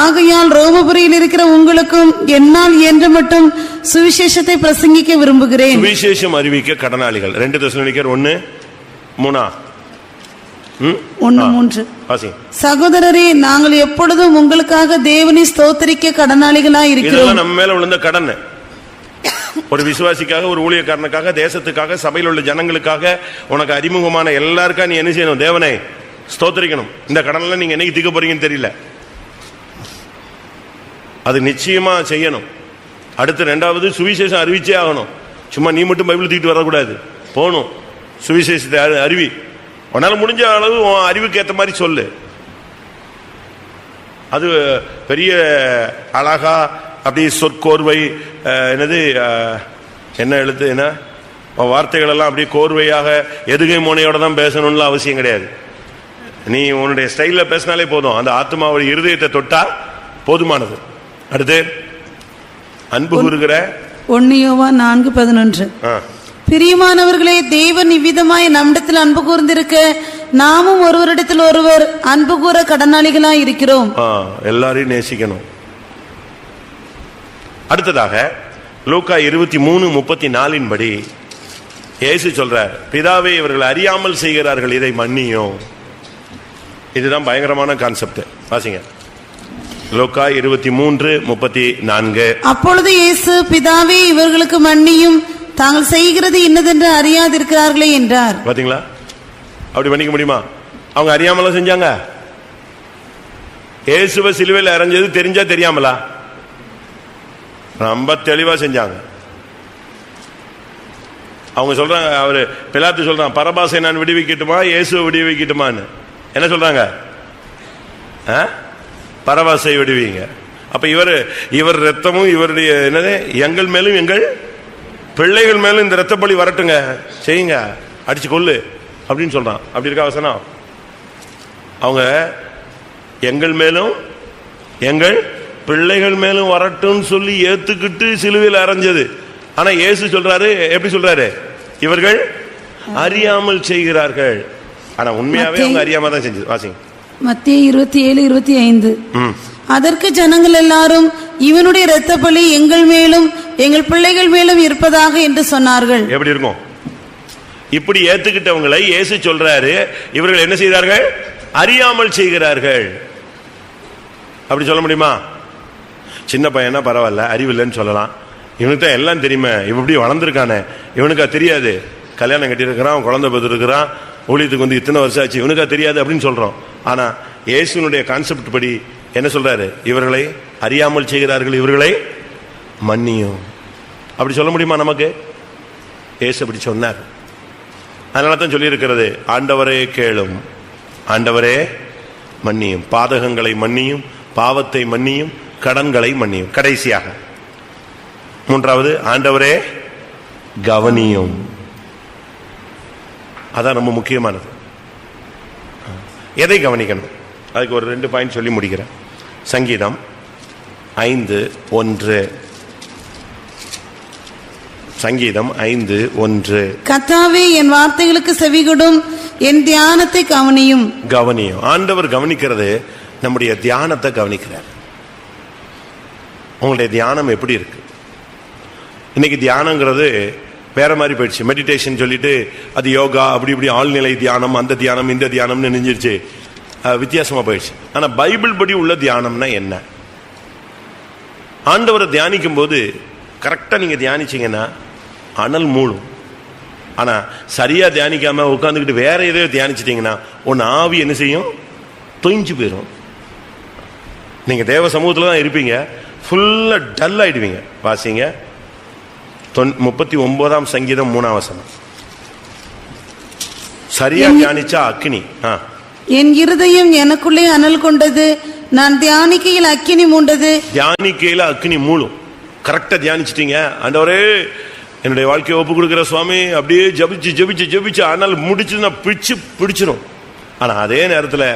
Speaker 2: ஆகையால் ரோமபுரியில் இருக்கிற உங்களுக்கும் என்னால் இயன்ற மட்டும் சுவிசேஷத்தை பிரசங்கிக்க விரும்புகிறேன்.
Speaker 1: சுவிசேஷம் அறிவிக்க கடனாளிகள். 2 தெசலோனிக்கர் 1:3.
Speaker 2: சகோதரரே, நாங்கள் எப்பொழுதும் உங்களுக்காக தேவனை ஸ்தோத்திரிக்க கடனாளிகளாய் இருக்கிறோம்.
Speaker 1: நம்ம மேல விழுந்த கடன், ஒரு விசுவாசிக்காக, ஒரு ஊழியக்காரனுக்காக, தேசத்துக்காக, சபையில் உள்ள ஜனங்களுக்காக, உனக்கு அறிமுகமான எல்லாருக்கா நீ என்ன செய்யணும்? தேவனை ஸ்தோத்திரிக்கணும். இந்த கடன்ல நீங்க என்னைக்கு தீர்க்க போறீங்கன்னு தெரியல, அது நிச்சயமா செய்யணும். அடுத்து 2வது சுவிசேஷம் அறிவிச்சே ஆகணும். சும்மா நீ மட்டும் பைபிள் தூக்கிட்டு வரக்கூடாது, போகணும். சுவிசேஷத்தை அறிவி, உன்னால முடிஞ்ச அளவு அறிவுக்கு ஏற்ற மாதிரி சொல்லு. அது பெரிய அழகா அப்படி சொற்கோர்வை, என்னது என்ன எழுத்து, என்ன வார்த்தைகள் எல்லாம் அப்படியே கோர்வையாக எதுகை மோனையோட தான் பேசணும்னு அவசியம் கிடையாது. நீ உன்னுடைய ஸ்டைல்ல பேசினாலே போதும், அந்த ஆத்மாவுடைய இருதயத்தை தொட்டா போதுமானது. அடுத்து அன்பு கூறுகிற
Speaker 2: 1 யோவான் 4:11. பிரியமானவர்களே, தேவன் இவ்விதமாய் நம்மிடத்தில் அன்பு கூர்ந்திருக்க நாமும் ஒருவரிடத்தில் ஒருவர் அன்பு கூற கடனாளிகளாய் இருக்கிறோம்.
Speaker 1: எல்லாரையும் நேசிக்கணும். அடுத்ததாக லூக்கா 23:34 படி இயேசு சொல்றார், பிதாவே இவர்கள் அறியாமல் செய்கிறார்கள், இதை மன்னியும். இதுதான் பயங்கரமான கான்செப்ட். வாசிங்க லூக்கா 23:34.
Speaker 2: அப்பொழுது இயேசு, பிதாவே இவர்களுக்கு மன்னியும், தாங்கள் செய்கிறது இன்னதென்று அறியாதிருக்கிறார்களே என்றார்.
Speaker 1: பாத்தீங்களா? அப்படி மன்னிக்க முடியுமா? அவங்க அறியாமல செஞ்சாங்க. இயேசுவை சிலுவையில் அறைஞ்சது தெரிஞ்சா தெரியாமலா? ரொம்ப தெளிவா செஞ்சாங்க. அவங்க சொல்றாங்க, அவரு பிலாத்து சொல்றான், பரபாசை நான் விடுவிக்கட்டுமா, இயேசுவை விடுவிக்கட்டுமான்னு. என்ன சொல்றாங்க? பரபாசை விடுவீங்க. அப்ப இவர் ரத்தமும் இவருடைய என்னது, எங்கள் மேலும் எங்கள் பிள்ளைகள் மேலும் இந்த ரத்த பலி வரட்டுங்க, செய்யுங்க, அடிச்சு கொள்ளு அப்படின்னு சொல்றான். அப்படி இருக்கா வசனம்? அவங்க எங்கள் மேலும் எங்கள் பிள்ளைகள் மேலும் வரட்டும் சொல்லி ஏத்துக்கிட்டு சிலுவையில் அறைஞ்சது. ஆனா இயேசு சொல்றாரு, எப்படி சொல்றாரு? இவர்கள் அறியாமல் செய்கிறார்கள். ஆனா உண்மையாவே அவங்க அறியாம தான் செஞ்சது. வாசிங்க
Speaker 2: மத்தேயு 27:25. அதற்கு ஜனங்கள் எல்லாரும், இவனுடைய இரத்த பலி எங்கள் மேலும் எங்கள் பிள்ளைகள் மேலும் இருப்பதாக என்று சொன்னார்கள்.
Speaker 1: எப்படி இருக்கும்? இப்படி ஏத்துக்கிட்டவங்களை இயேசு சொல்றாரு, இவர்கள் என்ன செய்தார்கள்? அறியாமல் செய்கிறார்கள். அப்படி சொல்ல முடியுமா? சின்ன பையனா பரவாயில்ல, அறிவில்லைன்னு சொல்லலாம். இவனுக்கு தான் எல்லாம் தெரியுமே, இவன் இப்படி வளர்ந்துருக்கானே, இவனுக்கா தெரியாது? கல்யாணம் கட்டியிருக்கிறான், குழந்தை பெற்றிருக்கிறான், ஊழியத்துக்கு வந்து இத்தனை வருஷம் ஆச்சு, இவனுக்கா தெரியாது அப்படின்னு சொல்றோம். ஆனா இயேசுனுடைய கான்செப்ட் படி என்ன சொல்றாரு? இவர்களை அறியாமல் செய்கிறார்கள், இவர்களை மன்னியும். அப்படி சொல்ல முடியுமா நமக்கு? இயேசு அப்படி சொன்னார். அதனால தான் சொல்லியிருக்கிறது, ஆண்டவரே கேளும், ஆண்டவரே மன்னியும், பாதகங்களை மன்னியும், பாவத்தை மன்னியும், கடன்களை மன்னியும். கடைசியாக 3வது, ஆண்டவரே கவனியும். அதான் ரொம்ப முக்கியமானது. எதை கவனிக்கணும்? அதுக்கு ஒரு 2 பாயிண்ட் சொல்லி முடிக்கிறேன். சங்கீதம் 5:1. சங்கீதம் 5:1.
Speaker 2: கர்த்தாவே என் வார்த்தைகளுக்கு செவிகொடும், என் தியானத்தை கவனியும்.
Speaker 1: கவனியும். ஆண்டவர் கவனிக்கிறது நம்முடைய தியானத்தை கவனிக்கிறார். உங்களுடைய தியானம் எப்படி இருக்கு? இன்னைக்கு தியானங்கிறது வேற மாதிரி போயிடுச்சு. மெடிடேஷன் சொல்லிட்டு அது யோகா, அப்படி இப்படி ஆழ்நிலை தியானம், அந்த தியானம் இந்த தியானம்னு நினைஞ்சிருச்சு, வித்தியாசமா போயிடுச்சு. ஆனா பைபிள் படி உள்ள தியானம்னா என்ன? ஆண்டவரை தியானிக்கும் போது கரெக்டா நீங்க தியானிச்சீங்கன்னா அனல் மூடும். ஆனா சரியா தியானிக்காம உட்காந்துக்கிட்டு வேற எதையோ தியானிச்சிட்டீங்கன்னா ஒன்னு ஆவி என்ன செய்யும்? தொய்ஞ்சு போயிடும். நீங்க தேவ சமூகத்துல தான் இருப்பீங்க, ஃபுல்லா டல் ஆயிடுவீங்க. வாசிங்க 39 சங்கீதம் 3 வசனம். சரியா தியானிச்சா அக்கினி.
Speaker 2: என் இருதயம் எனக்குள்ளே அனல் கொண்டது, நான் தியானிக்கையில் அக்கினி மூண்டது.
Speaker 1: தியானிக்கையில அக்கினி மூடும். கரெக்டா தியானிச்சிட்டீங்க, ஆண்டவரே என்னுடைய வாழ்க்கையை ஒப்பு கொடுக்கிற சுவாமி, அப்படியே ஜபிச்சு ஜபிச்சு ஜபிச்சு அனல் முடிச்சுன்னா பிடிச்சிடும். ஆனா அதே நேரத்தில்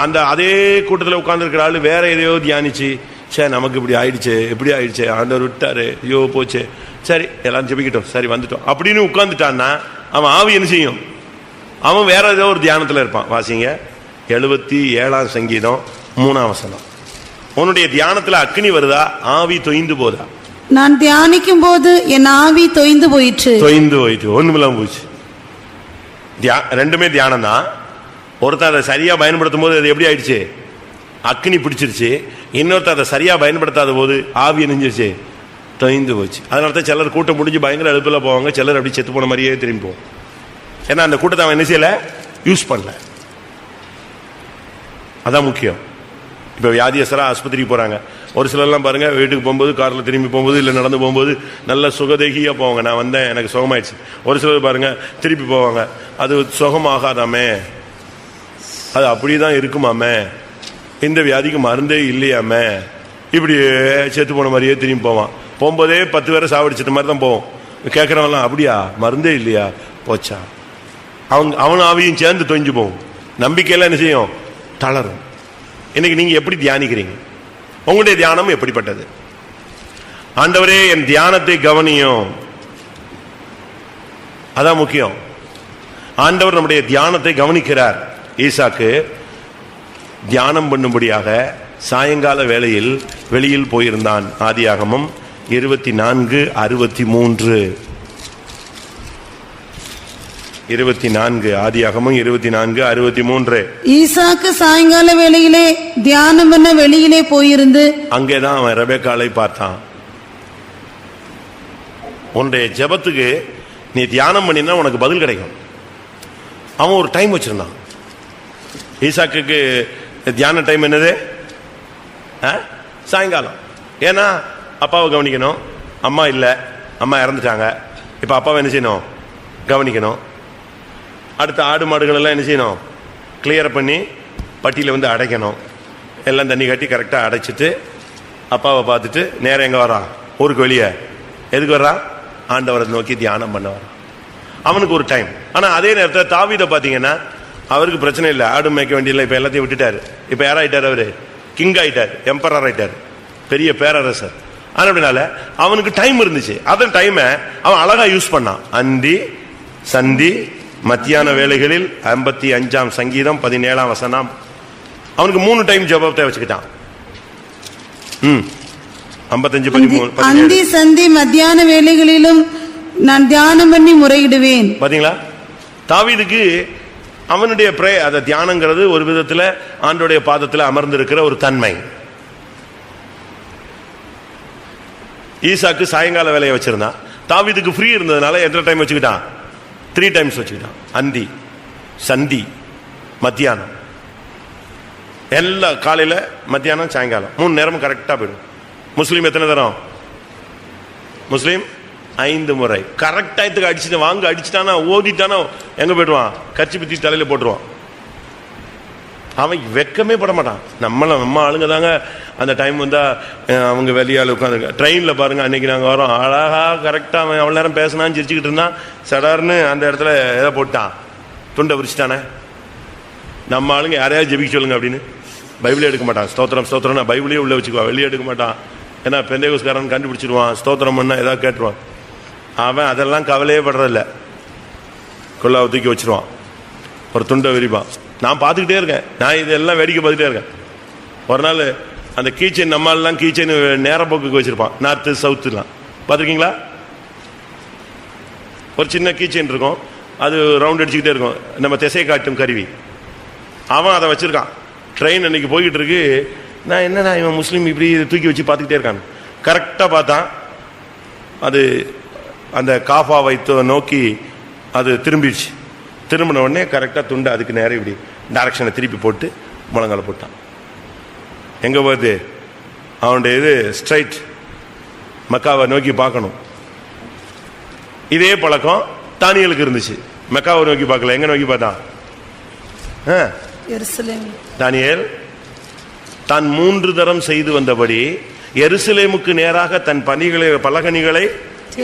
Speaker 1: அந்த அதே கூட்டத்தில் உட்கார்ந்துருக்கிற ஆளு வேற எதையோ தியானிச்சு, சரி நமக்கு இப்படி ஆயிடுச்சு, எப்படி ஆயிடுச்சு, ஆண்டவர் விட்டாரு, ஐயோ போச்சு, சரி எல்லாரும் ஜெபிக்கிட்டோம், சரி வந்துட்டோம் அப்படின்னு உட்கார்ந்துட்டான்னா அவன் ஆவி என்ன செய்யும்? அவன் வேற ஏதோ ஒரு தியானத்தில் இருப்பான். வாசிங்க 77ஆம் சங்கீதம் 3ஆம் வசனம். உன்னுடைய தியானத்துல அக்னி வருதா, ஆவி தொய்ந்து போதா?
Speaker 2: நான் தியானிக்கும் போது என் ஆவி தொய்ந்து போயிற்று.
Speaker 1: ஒண்ணுமில்லாம போச்சு. ரெண்டுமே தியானம் தான். ஒருத்தர் அதை சரியா பயன்படுத்தும் போது அது எப்படி ஆயிடுச்சு? அக்னி பிடிச்சிருச்சு. இன்னொருத்தர் அதை சரியா பயன்படுத்தாத போது ஆவி நெஞ்சிருச்சு, தொய்ந்து போச்சு. அதனால தான் சிலர் கூட்டம் முடிஞ்சு பயங்கர எழுப்புல போவாங்க, சிலர் அப்படி செத்து போன மாதிரியே திரும்பி போவோம். ஏன்னா அந்த கூட்டத்தை அவன் என்ன செய்யல, யூஸ் பண்ணல. அதான் முக்கியம். இப்போ வியாதியஸ்தரா ஆஸ்பத்திரிக்கு போறாங்க. ஒரு சிலர்லாம் பாருங்க, வீட்டுக்கு போகும்போது காரில் திரும்பி போகும்போது இல்லை நடந்து போகும்போது நல்ல சுகதேகியா போவாங்க, நான் வந்தேன் எனக்கு சுகமாயிடுச்சு. ஒரு சிலர் பாருங்க திருப்பி போவாங்க, அது சுகமாகாதாமே, அது அப்படிதான் இருக்குமாமே, இந்த வியாதிக்கு மருந்தே இல்லையாமே, இப்படி செத்து போன மாதிரியே திரும்பி போவான். போகும்போதே 10 பேரை சாவடிச்சிட்ட மாதிரி தான் போவோம். கேட்குறவங்களாம் அப்படியா, மருந்தே இல்லையா, போச்சா. அவன் ஆவியும் சேர்ந்து தொய்ஞ்சு போகும். நம்பிக்கையெல்லாம் என்ன செய்யும், தளரும். இன்னைக்கு நீங்க எப்படி தியானிக்கிறீங்க? உங்களுடைய தியானம் எப்படிப்பட்டது? ஆண்டவரே என் தியானத்தை கவனியும், அதான் முக்கியம். ஆண்டவர் நம்முடைய தியானத்தை கவனிக்கிறார். ஈசாக்கு தியானம் பண்ணும்படியாக சாயங்கால வேளையில் வெளியில் போயிருந்தான். ஆதியாகமம் 24:63. 24 ஆதியாகமம் 24:63.
Speaker 2: ஈசாக்கு சாயங்கால வேளையிலே தியானம் பண்ண வெளியிலே போயிருந்து
Speaker 1: அங்கேதான் அவன் ரெபெக்காளை பார்த்தான். உன்னுடைய ஜெபத்துக்கு நீ தியானம் பண்ணினா உனக்கு பதில் கிடைக்கும். அவன் ஒரு டைம் வச்சிருந்தான். ஈசாக்குக்கு தியான டைம் என்னது? சாயங்காலம். ஏன்னா அப்பாவை கவனிக்கணும், அம்மா இல்லை, அம்மா இறந்துட்டாங்க, இப்போ அப்பாவை என்ன செய்யணும், கவனிக்கணும். அடுத்த ஆடு மாடுகள் எல்லாம் என்ன செய்யணும், கிளியர் பண்ணி பட்டியில் வந்து அடைக்கணும். எல்லாம் தண்ணி கட்டி கரெக்டாக அடைச்சிட்டு அப்பாவை பார்த்துட்டு நேரம் எங்கே வரான், ஊருக்கு வெளியே. எதுக்கு வர்றான்? ஆண்டவரை நோக்கி தியானம் பண்ண வரான். அவனுக்கு ஒரு டைம். ஆனால் அதே நேரத்தில் தாவீதை பார்த்தீங்கன்னா அவருக்கு பிரச்சனை இல்லை, ஆடு மேய்க்க வேண்டியதில்லை, இப்போ எல்லாத்தையும் விட்டுட்டாரு. இப்போ யாராயிட்டார்? அவரு கிங் ஆயிட்டார், எம்பரர் ஆயிட்டார், பெரிய பேரரசர். ஆனால் அப்படினால அவனுக்கு டைம் இருந்துச்சு. அதன் டைமை அவன் அழகா யூஸ் பண்ணான். அந்தி சந்தி மத்தியான வேளைகளில் 55ஆம் சங்கீதம் 17ஆம் வசனம். அவனுக்கு 3 டைம் ஜெபத்தை வச்சுக்கிட்டான். 55:13.
Speaker 2: அந்தி சந்தி மத்தியான வேளைகளிலும் நான் தியானம் பண்ணி முறையிடுவேன்.
Speaker 1: பாத்தீங்களா? தாவீதுக்கு அவனுடைய அந்த தியானங்கிறது ஒரு விதத்துல ஆண்டோடைய பாதத்துல அமர்ந்திருக்கிற ஒரு தன்மை. ஈசாக்கு சாயங்கால வேலையை வச்சிருந்தான். தாவீதுக்கு ஃப்ரீ இருந்ததுனால எத்தனை டைம் வச்சுக்கிட்டான்? 3 டைம்ஸ் வச்சுக்கிட்டான். அந்தி சந்தி மத்தியானம், எல்லா காலையில மத்தியானம் சாயங்காலம் 3 நேரமும் கரெக்டா போயிடும். முஸ்லீம் எத்தனை தரம்? முஸ்லீம் 5 முறை கரெக்டாயத்துக்கு அடிச்சுட்டு வாங்க. அடிச்சுட்டானா ஓதிட்டானா எங்க போயிடுவான்? கட்சி பித்தி தலையில போட்டுருவான். அவன் வெக்கமே பட மாட்டான். நம்ம ஆளுங்க தாங்க அந்த டைம் வந்தா அவங்க வெளியால் உட்காந்துருக்க. ட்ரெயின்ல பாருங்க, அன்னைக்கு நாங்கள் வரோம், அழகா கரெக்டா அவன் அவ்வளோ நேரம் பேசினான்னு சிரிச்சுக்கிட்டு இருந்தான். சடார்னு அந்த இடத்துல எதை போட்டான், துண்டை விரிச்சிட்டானே. நம்ம ஆளுங்க யாரையாவது ஜெபிக்க சொல்லுங்க அப்படின்னு பைபிளே எடுக்க மாட்டான். ஸ்தோத்திரம் ஸ்தோத்திரம்னா பைபிளே உள்ள வச்சுக்குவான், வெளியே எடுக்க மாட்டான். ஏன்னா பெந்தேகோஸ்காரன் கண்டுபிடிச்சிருவான், ஸ்தோத்திரம் பண்ணா ஏதாவது கேட்டுருவான். அவன் அதெல்லாம் கவலையே படுறதில்ல, கொள்ளாவை தூக்கி வச்சிருவான், ஒரு துண்டை விரிப்பான். நான் பார்த்துக்கிட்டே இருக்கேன், நான் இதெல்லாம் வேடிக்கை பார்த்துட்டே இருக்கேன். ஒரு நாள் அந்த கீச்சைன், நம்மளாம் கீச்சைன் நேரப்போக்குக்கு வச்சிருப்பான், நார்த்து சவுத்துலாம் பார்த்துருக்கீங்களா? ஒரு சின்ன கீச்சைன் இருக்கும், அது ரவுண்ட் அடிச்சுக்கிட்டே இருக்கும், நம்ம திசை காட்டும் கருவி. அவன் அதை வச்சிருக்கான். ட்ரெயின் அன்னைக்கு போய்கிட்டு இருக்கு. நான் என்னடா இவன் முஸ்லீம் இப்படி தூக்கி வச்சு பார்த்துக்கிட்டே இருக்கான். கரெக்டாக பார்த்தான், அது அந்த காஃபா வைத்து நோக்கி அது திரும்பிடுச்சு. திரும்பின உடனே கரெக்டாக துண்டு அதுக்கு நேரம் இப்படி டைரக்ஷனை திருப்பி போட்டு முழங்கால போட்டான். எங்கே போகுது? அவனுடைய இது ஸ்ட்ரைட் மக்காவை நோக்கி பார்க்கணும். இதே பழக்கம் தானியலுக்கு இருந்துச்சு. மக்காவை நோக்கி பார்க்கல, எங்க நோக்கி பார்த்தான்? தானியேல் தான் 3 தரம் செய்து வந்தபடி எருசலேமுக்கு நேராக தன் பலகணிகளை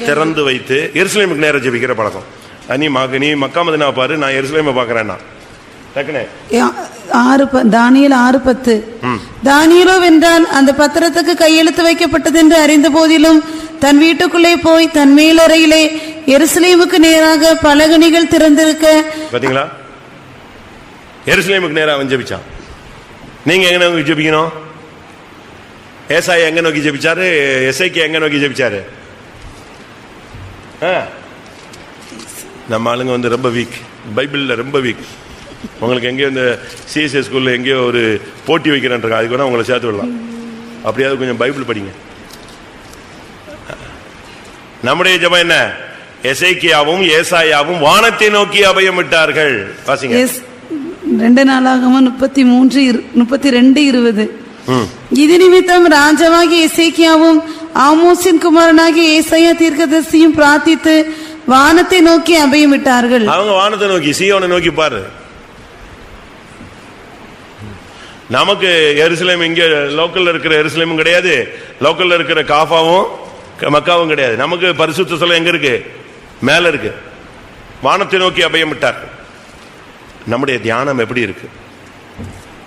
Speaker 1: திறந்து வைத்து எருசலேமுக்கு நேரம் ஜெபிக்கிற பழக்கம். நீ மக்கா மதீனா பாரு, நான் எருசலேமை பார்க்கறேன்னா
Speaker 2: தானியேல் 6:10. தானியேலோ வென்றால் அந்த பத்திரத்துக்கு கையெழுத்து வைக்கப்பட்டது என்று அறிந்த போதிலும் தன் வீட்டுக்குள்ளே போய் தன் மேலறையிலே எருசலேமுக்கு நேராக பலகணிகள் திறந்திருக்க.
Speaker 1: பாத்தீங்களா? எருசலேமுக்கு நேராக அவன் ஜெபிச்சான். நீங்க எங்க நோக்கி ஜெபிக்கணும்? ஏசாயா எங்க நோக்கி ஜெபிச்சாரு? எசேக்கியா எங்க நோக்கி ஜெபிச்சாரு? நம்ம ஆளுங்க வந்து ரொம்ப வீக், பைபிள்ல ரொம்ப வீக். உங்களுக்கு எங்கேயோ இந்த சிஎஸ்எஸ் ஸ்கூல்ல எங்கேயோ ஒரு போட்டி வைக்கிறேன், அதுக்கு வேணா உங்களை சேர்த்து விடலாம். அப்படியாவது கொஞ்சம் பைபிள் படிங்க. நம்முடைய ஜெபம் என்ன? எசேக்கியாவும் ஏசாயாவும் வானத்தை நோக்கி அபயமிட்டார்கள். வாசிங்க.
Speaker 2: 2 நாளாகமம் 33:32-20. இது நிமித்தம் ராஜாவாகிய எசேக்கியாவும் ஆமோசின் குமாரனாகிய ஏசாயா தீர்க்கதரிசியும் பிரார்த்தித்து வானத்தை நோக்கி அபயமிட்டார்கள். அவங்க
Speaker 1: வானத்தை நோக்கி, சீயோனை நோக்கி பாரு. நமக்கு எருசலேம் இங்க லோக்கல்ல இருக்கிற எருசலேமும் கிடையாது, லோக்கல்ல இருக்கிற காஃபாவும் மக்காவும் கிடையாது. நமக்கு பரிசுத்த ஸ்தலம் எங்க இருக்கு? மேல இருக்கு. வானத்தை நோக்கி அபயமிட்டார். நம்முடைய தியானம் எப்படி இருக்கு?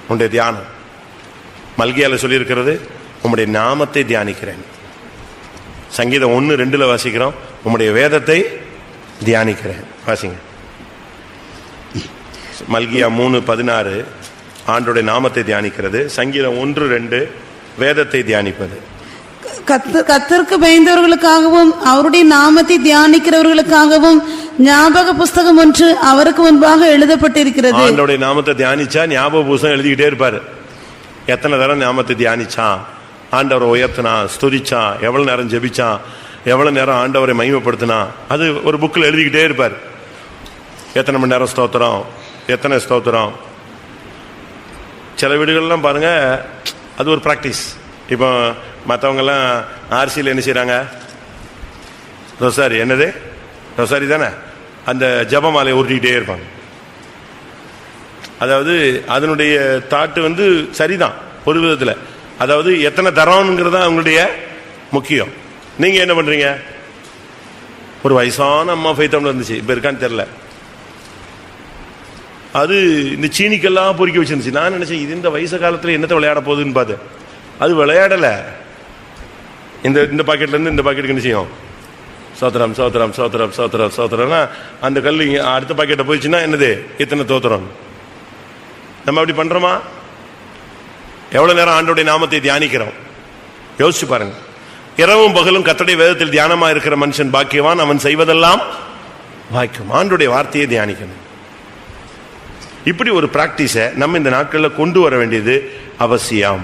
Speaker 1: உன்னுடைய தியானம் மல்கியால சொல்லி இருக்கிறது, உம்முடைய நாமத்தை தியானிக்கிறேன். சங்கீதம் 1:2 வாசிக்கிறோம், உம்முடைய வேதத்தை தியானிக்கிறேன். வாசிங்க. மல்கியா 3:16 ஆண்டோடைய நாமத்தை தியானிக்கிறது. சங்கீதம் 1:2 வேதத்தை தியானிப்பது.
Speaker 2: கர்த்தருக்கு பயந்தவர்களுக்காகவும் அவருடைய நாமத்தை தியானிக்கிறவர்களுக்காகவும் ஞாபக புஸ்தகம் ஒன்று அவருக்கு முன்பாக எழுதப்பட்டிருக்கிறது.
Speaker 1: ஆண்டோடைய நாமத்தை தியானிச்சா ஞாபக புஸ்தகம் எழுதிக்கிட்டே இருப்பாரு. எத்தனை தரம் நாமத்தை தியானிச்சான், ஆண்டவரை உயர்த்தினான், ஸ்துதிச்சான், எவ்வளவு நேரம் ஜெபிச்சான், எவ்வளவு நேரம் ஆண்டவரை மகிமைப்படுத்தினா, அது ஒரு புக்கில் எழுதிக்கிட்டே இருப்பார். எத்தனை மணி நேரம் ஸ்தோத்திரம், எத்தனை ஸ்தோத்திரம். சில வீடுகள்லாம் பாருங்க, அது ஒரு பிராக்டிஸ். இப்போ மற்றவங்கெல்லாம் ஆர்சியில் என்ன செய்கிறாங்க? ரொசாரி, என்னது ரொசாரி தானே, அந்த ஜபமாலையை உருட்டிக்கிட்டே இருப்பாங்க. அதாவது அதனுடைய தாட்டு வந்து சரிதான் ஒரு விதத்தில். அதாவது எத்தனை தரம்ங்கிறதா அவங்களுடைய முக்கியம். நீங்கள் என்ன பண்ணுறீங்க? ஒரு வயசான அம்மா ஃபைத்தம்ல இருந்துச்சு, இப்போ இருக்கான்னு தெரில. அது இந்த சீனிக்கெல்லாம் பொறுக்கி வச்சிருந்துச்சு. நான் நினச்சேன், இது இந்த வயசு காலத்தில் என்னத்தை விளையாட போகுதுன்னு பார்த்து, அது விளையாடலை. இந்த பாக்கெட்லேருந்து இந்த பாக்கெட்டுக்கு என்ன செய்யும்? சோத்திரம் சோத்திரம் சோத்திரம் சோத்திரம் சோத்திரம்னா அந்த கல் அடுத்த பாக்கெட்டை போயிடுச்சுன்னா என்னது? இத்தனை தோத்திரம். நம்ம அப்படி பண்றோமா? எவ்வளவு நேரம் ஆண்டோடைய நாமத்தை தியானிக்கிறோம்? யோசிச்சு பாருங்க. இரவும் பகலும் கர்த்தருடைய வேதத்தில் தியானமா இருக்கிற மனுஷன் பாக்கியவான், அவன் செய்வதெல்லாம் வாய்க்கும். ஆண்டோடைய வார்த்தையை தியானிக்கணும். இப்படி ஒரு பிராக்டிஸை நம்ம இந்த நாட்களில் கொண்டு வர வேண்டியது அவசியம்.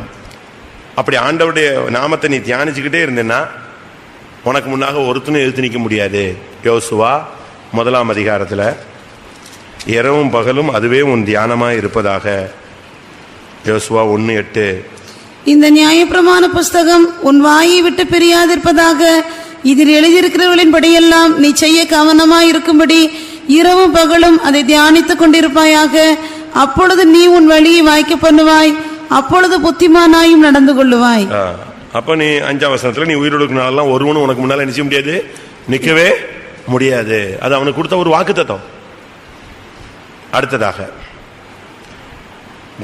Speaker 1: அப்படி ஆண்டவருடைய நாமத்தை நீ தியானிச்சுக்கிட்டே இருந்தேன்னா உனக்கு முன்னாக ஒருத்தனும் எதிர்த்து நிற்க முடியாது. யோசுவா 1 அதிகாரத்தில் இரவும் பகலும் அதுவே உன் தியானமாய் இருப்பதாக. யோசுவா 1:8.
Speaker 2: இந்த நியாயப்பிரமாண புஸ்தகம் உன் வாயை விட்டு பிரியாதிருப்பதாக. இதில் எழுதியிருக்கிறவர்களின் படியெல்லாம் நீ செய்ய கவனமாய் இருக்கும்படி இரவும் பகலும் அதை தியானித்துக் கொண்டிருப்பாயாக. அப்பொழுது நீ உன் வழியை வாய்க்க பண்ணுவாய், அப்பொழுது புத்திமானாயும் நடந்து கொள்ளுவாய்.
Speaker 1: அப்ப நீ 5ஆம் வசனத்துல நீ உயிரோடு நாளெல்லாம் ஒருவனும் உனக்கு முன்னால நிச்சய முடியாது, நிக்கவே முடியாது. அது அவனுக்கு கொடுத்த ஒரு வாக்குத்தத்தம். அடுத்ததாக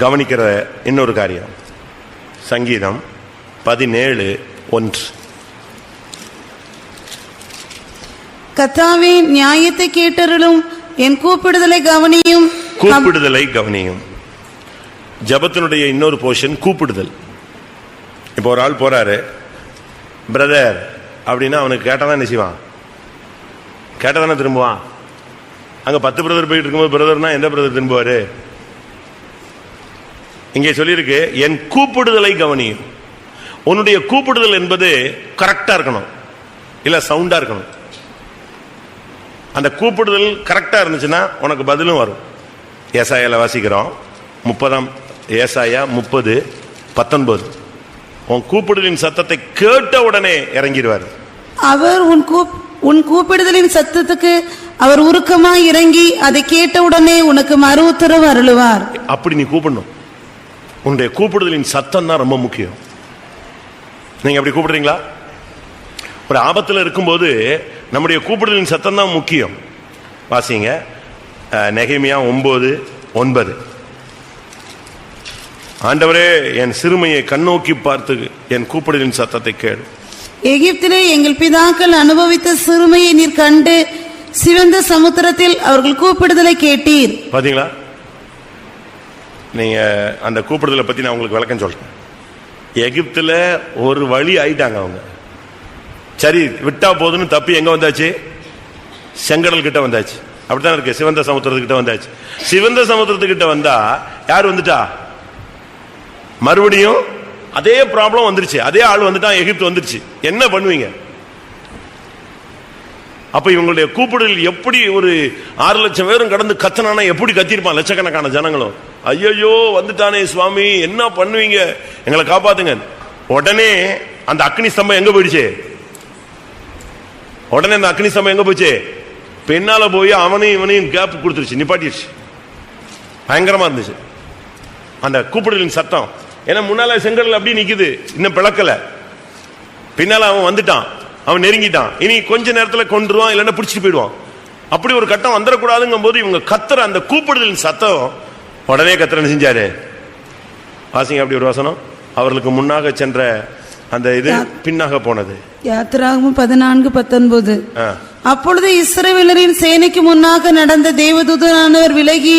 Speaker 1: கவனிக்கிற இன்னொரு காரியம், சங்கீதம் 17:1.
Speaker 2: கர்த்தாவே நியாயத்தை கேட்டருளும், என் கூப்பிடுதலை கவனியும்.
Speaker 1: கூப்பிடுதலை கவனியும். ஜபத்தினுடைய இன்னொரு போர்ஷன் கூப்பிடுதல். இப்போ ஒரு ஆள் போறாரு, பிரதர் அப்படின்னா அவனுக்கு கேட்டாதான் என்ன செய்வான்? கேட்டாதானே திரும்புவான். அங்க 10 பிரதர் போயிட்டு இருக்கும்போது பிரதர்னா எந்த பிரதர் திரும்புவாரு? இங்கே சொல்லியிருக்கு, என் கூப்பிடுதலை கவனியும். உன்னுடைய கூப்பிடுதல் என்பது கரெக்டா இருக்கணும், இல்ல சவுண்டா இருக்கணும். அந்த கூப்பிடுதல் கரெக்டா இருந்துச்சுன்னா உனக்கு பதிலும் வரும். ஏசாயால வாசிக்கிறோம் 30 ஏசாயா 30:19. உன் கூப்பிடுதலின் சத்தத்தை கேட்ட உடனே இறங்கிடுவார்.
Speaker 2: அவர் உன் கூப்பிடுதலின் சத்தத்துக்கு அவர் உருக்கமாய் இறங்கி அதை கேட்ட உடனே உனக்கு மறு உத்தரவு அருளுவார்.
Speaker 1: அப்படி நீ கூப்பிடணும். உன்னுடைய கூப்பிடுதலின் சத்தம் தான் ரொம்ப முக்கியம். நீங்க அப்படி கூப்பிடுறீங்களா? ஒரு ஆபத்தில் இருக்கும்போது நம்முடைய கூப்பிடுதலின் சத்தம் தான் முக்கியம். வாசிங்க நெகேமியா 9:9. ஆண்டவரே என் சிறுமையை கண்ணோக்கி பார்த்து என் கூப்பிடுதலின் சத்தத்தை கேள்.
Speaker 2: எகிப்திலே எங்கள் பிதாக்கள் அனுபவித்த சிறுமையை நீர் கண்டு சிவந்த சமுத்திரத்தில் அவர்கள் கூப்பிடுதலை கேட்டீர்.
Speaker 1: பாத்தீங்களா? நீங்க அந்த கூப்பிடுதலை பத்தி நான் உங்களுக்கு விளக்கம் சொல்றேன். எகிப்துல ஒரு வழி ஆயிட்டாங்க அவங்க. சரி விட்டா போதுன்னு தப்பி எங்க வந்தாச்சு? செங்கடல் கிட்ட வந்தாச்சு. அப்படித்தான் இருக்கு. சிவந்த சமுத்திரத்துக்கிட்ட வந்தாச்சு. சிவந்த சமுத்திரத்துக்கிட்ட வந்தா யார் வந்துட்டா? மறுபடியும் அதே ப்ராப்ளம் வந்துருச்சு. அதே ஆள் வந்துட்டான். எகிப்து வந்துருச்சு. என்ன பண்ணுவீங்க? அப்ப இவங்களுடைய கூப்பிடுதல் எப்படி ஒரு 6 லட்சம் பேரும் கடந்து கத்தனானா எப்படி கத்திருப்பான்? லட்சக்கணக்கான ஜனங்களும் ஐயோ வந்துட்டானே சுவாமி, என்ன பண்ணுவீங்க, எங்களை காப்பாத்துங்க. உடனே அந்த அக்னி ஸ்தம்பம் எங்க போயிடுச்சு? உடனே அந்த அக்னி ஸ்தம்பம் எங்க போச்சு? பெண்ணால போய் அவனையும் இவனையும் கேப் கொடுத்துருச்சு, நிப்பாட்டிடுச்சு. பயங்கரமா இருந்துச்சு அந்த கூப்பிடுதலின் சத்தம். ஏன்னா முன்னால செங்கடல் அப்படி நிக்குது, இன்னும் பிளக்கல. பின்னால அவன் வந்துட்டான், அவன் நெருங்கிட்டான். இனி கொஞ்ச நேரத்துல கொன்றுவான், இல்லைன்னா பிடிச்சிட்டு போயிடுவான். அப்படி ஒரு கட்டம் வந்துடக்கூடாதுங்கும் போது இவங்க கத்துற அந்த கூப்பிடுதலின் சத்தம் உடனே கத்திரன்னு செஞ்சாரு. வாசிங்க அப்படி ஒரு வசனம். அவர்களுக்கு முன்னாக சென்ற அந்த இது பின்னாக போனது. யாத்திராகமம் 14:19. அப்பொழுது இஸ்ரவேலரின் சேனைக்கு முன்னாக நடந்த தேவதூதனானவர் விலகி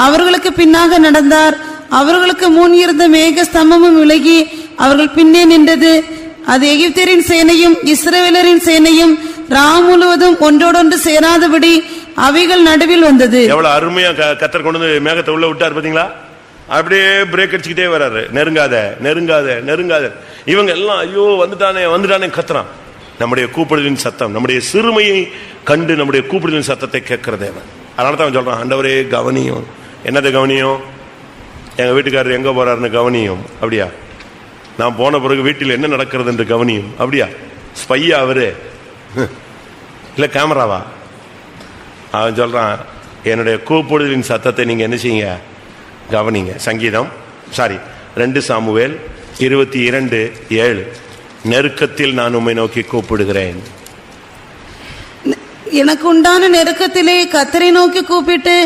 Speaker 1: அவர்களுக்கு பின்னாக நடந்தார். அவர்களுக்கு முன் இருந்த மேக ஸ்தம்பமும் விலகி அவர்கள் பின்னே நின்றது. அது எகிப்தியரின் சேனையும் இஸ்ரவேலரின் சேனையும் ராம் முழுவதும் ஒன்றோடொன்று சேராதபடி அவைகள் நடுவில் வந்தது. எவ்வளவு அருமையா கத்தர் கொண்டு வந்து மேகத்தை உள்ள விட்டார் பாத்தீங்களா? அப்படியே பிரேக் அடிச்சுக்கிட்டே வர்றாரு. நெருங்காத நெருங்காத நெருங்காத. இவங்க எல்லாம் ஐயோ வந்துட்டானே வந்துட்டானே கத்துறான். நம்முடைய கூப்பிடுதலின் சத்தம், நம்முடைய சிறுமையை கண்டு நம்முடைய கூப்பிடுதலின் சத்தத்தை கேட்கிற தேவன். அதனால தான் சொல்றான், ஆண்டவரே கவனியும். என்னது கவனியும்? எங்க வீட்டுக்காரர் எங்க போறாருன்னு கவனியும். அப்படியா? நான் போன பிறகு வீட்டில் என்ன நடக்கிறது என்று கவனியும். அப்படியா? ஸ்பையா அவரு இல்ல கேமராவா? அவன் சொல்றான், என்னுடைய கூப்பிடுதலின் சத்தத்தை நீங்க என்ன செய்யுங்க? கவனிங்க. சங்கீதம் 2 சாமுவேல் 22:7. நெருக்கத்தில் நான் உம்மை நோக்கி கூப்பிடுகிறேன்.
Speaker 2: எனக்கு உண்டான நெருக்கத்திலே கர்த்தரை நோக்கி கூப்பிட்டு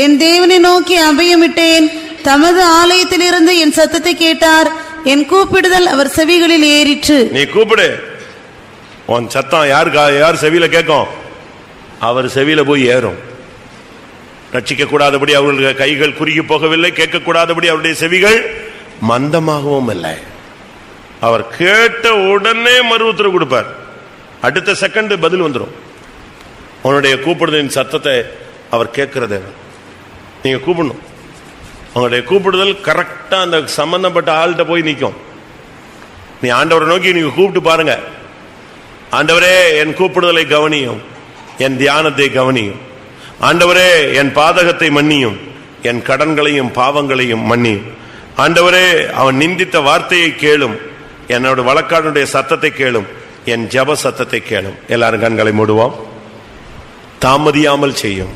Speaker 2: என் தேவனை நோக்கி அபயமிட்டேன். தமது ஆலயத்திலிருந்து என் சத்தத்தை கேட்டார். என் கூப்பிடுதல் அவர் செவிகளில் ஏறிற்று.
Speaker 1: நீ கூப்பிடு, உன் சத்தம் யார் செவியில கேட்கும்? அவர் செவியில போய் ஏறும். ரட்சிக்க கூடாதபடி அவர்களுடைய கைகள் குறுகி போகவில்லை, கேட்க கூடாதபடி அவருடைய செவிகள் மந்தமாகவும் இல்லை. அவர் கேட்ட உடனே மறு உத்தரவு கொடுப்பார். அடுத்த செகண்ட் பதில் வந்துடும். உன்னுடைய கூப்பிடுதலின் சத்தத்தை அவர் கேட்கிறது. நீங்க கூப்பிடணும். உங்களுடைய கூப்பிடுதல் கரெக்டா அந்த சம்பந்தப்பட்ட ஆள்கிட்ட போய் நிற்கும். நீ ஆண்டவரை நோக்கி நீங்க கூப்பிட்டு பாருங்க. ஆண்டவரே என் கூப்பிடுதலை கவனியும், என் தியானத்தை கவனியும். ஆண்டவரே என் பாதகத்தை மன்னியும், என் கடன்களையும் பாவங்களையும் மன்னியும். ஆண்டவரே அவன் நிந்தித்த வார்த்தையை கேளும், என்னோட வழக்காடுடைய சத்தத்தை கேளும், என் ஜப சத்தத்தை கேளும். எல்லாரும் கண்களை மூடுவோம். தாமதியாமல் செய்யும்.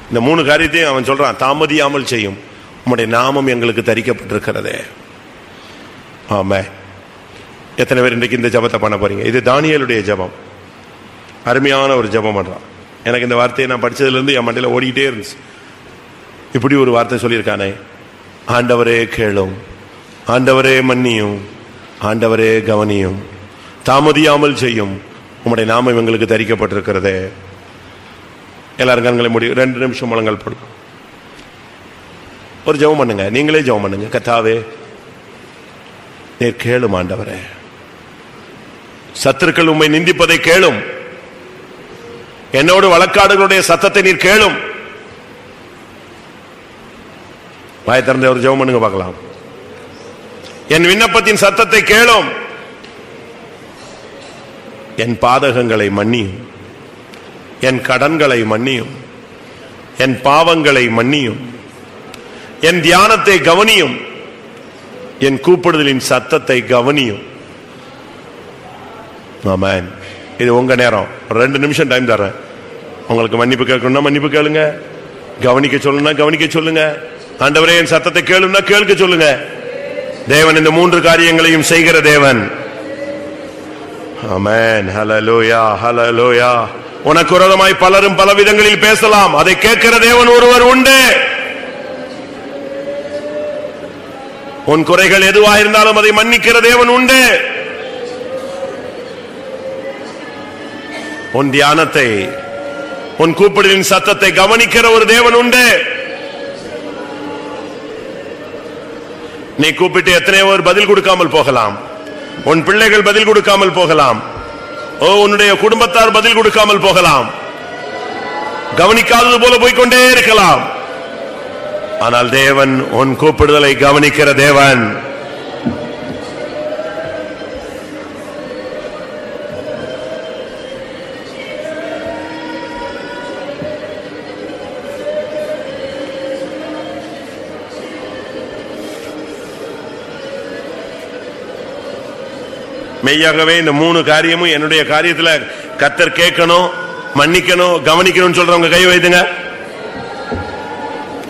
Speaker 1: இந்த 3 காரியத்தையும் அவன் சொல்றான். தாமதியாமல் செய்யும், உம்முடைய நாமம் எங்களுக்கு தரிக்கப்பட்டிருக்கிறதே. ஆமே. எத்தனை பேர் இன்றைக்கு இந்த ஜபத்தை பண்ண போறீங்க? இது தானியேலுடைய ஜபம். அருமையான ஒரு ஜபம் பண்றான். எனக்கு இந்த வார்த்தையை நான் படிச்சதுல இருந்து என் மண்டையில ஓடிக்கிட்டே இருந்துச்சு. இப்படி ஒரு வார்த்தை சொல்லியிருக்கானே, ஆண்டவரே கேளும், ஆண்டவரே மன்னியும், ஆண்டவரே கவனியும், தாமதியாமல் செய்யும், உம்முடைய நாமம் எங்களுக்கு தரிக்கப்பட்டிருக்கிறதே. எல்லாரும் கண்களை மூடி 2 நிமிஷம் முழங்கால் போடும். ஒரு ஜெபம் பண்ணுங்க. நீங்களே ஜெபம் பண்ணுங்க. கர்த்தாவே நீர் கேளும். ஆண்டவரே சத்துருக்கள் உம்மை நிந்திப்பதை கேளும். என்னோடு வழக்காடுகளுடைய சத்தத்தை நீர் கேளும். வாய் திறந்த ஒரு ஜெபம் பண்ணுங்க பார்க்கலாம். என் விண்ணப்பத்தின் சத்தத்தை கேளும். என் பாதகங்களை மன்னியும், என் கடன்களை மன்னியும், என் பாவங்களை மன்னியும், என் தியானத்தை கவனியும், என் கூப்பிடுதலின் சத்தத்தை கவனியும். ஆமென். இது உங்க நேரம். 2 நிமிஷம் டைம் தரேன். உங்களுக்கு மன்னிப்பு கேட்கணும்னா மன்னிப்பு கேளுங்க, கவனிக்க சொல்லுன்னா கவனிக்க சொல்லுங்க. ஆண்டவரே என் சத்தத்தை கேளுன்னா கேட்க சொல்லுங்க. தேவன் இந்த 3 காரியங்களையும் செய்கிற தேவன். ஆமென். ஹல்லேலூயா, ஹல்லேலூயா. உனக்கு விரோதமாய் பலரும் பல விதங்களில் பேசலாம், அதை கேட்கிற தேவன் ஒருவர் உண்டு. உன் குறைகள் எதுவா இருந்தாலும் அதை மன்னிக்கிற தேவன் உண்டு. உன் தியானத்தை, உன் கூப்பிடலின் சத்தத்தை கவனிக்கிற ஒரு தேவன் உண்டு. நீ கூப்பிட்டு எத்தனையோ ஒரு பதில் கொடுக்காமல் போகலாம். உன் பிள்ளைகள் பதில் கொடுக்காமல் போகலாம். உன்னுடைய குடும்பத்தார் பதில் கொடுக்காமல் போகலாம். கவனிக்காதது போல போய்கொண்டே இருக்கலாம். ஆனால் தேவன் உன் கூப்பிடுதலை கவனிக்கிற தேவன். மெய்யாகவே இந்த 3 காரியமும் என்னுடைய காரியத்துல கர்த்தர் கேட்கணும், மன்னிக்கணும், கவனிக்கணும் சொல்றவங்க கை வைத்துங்க.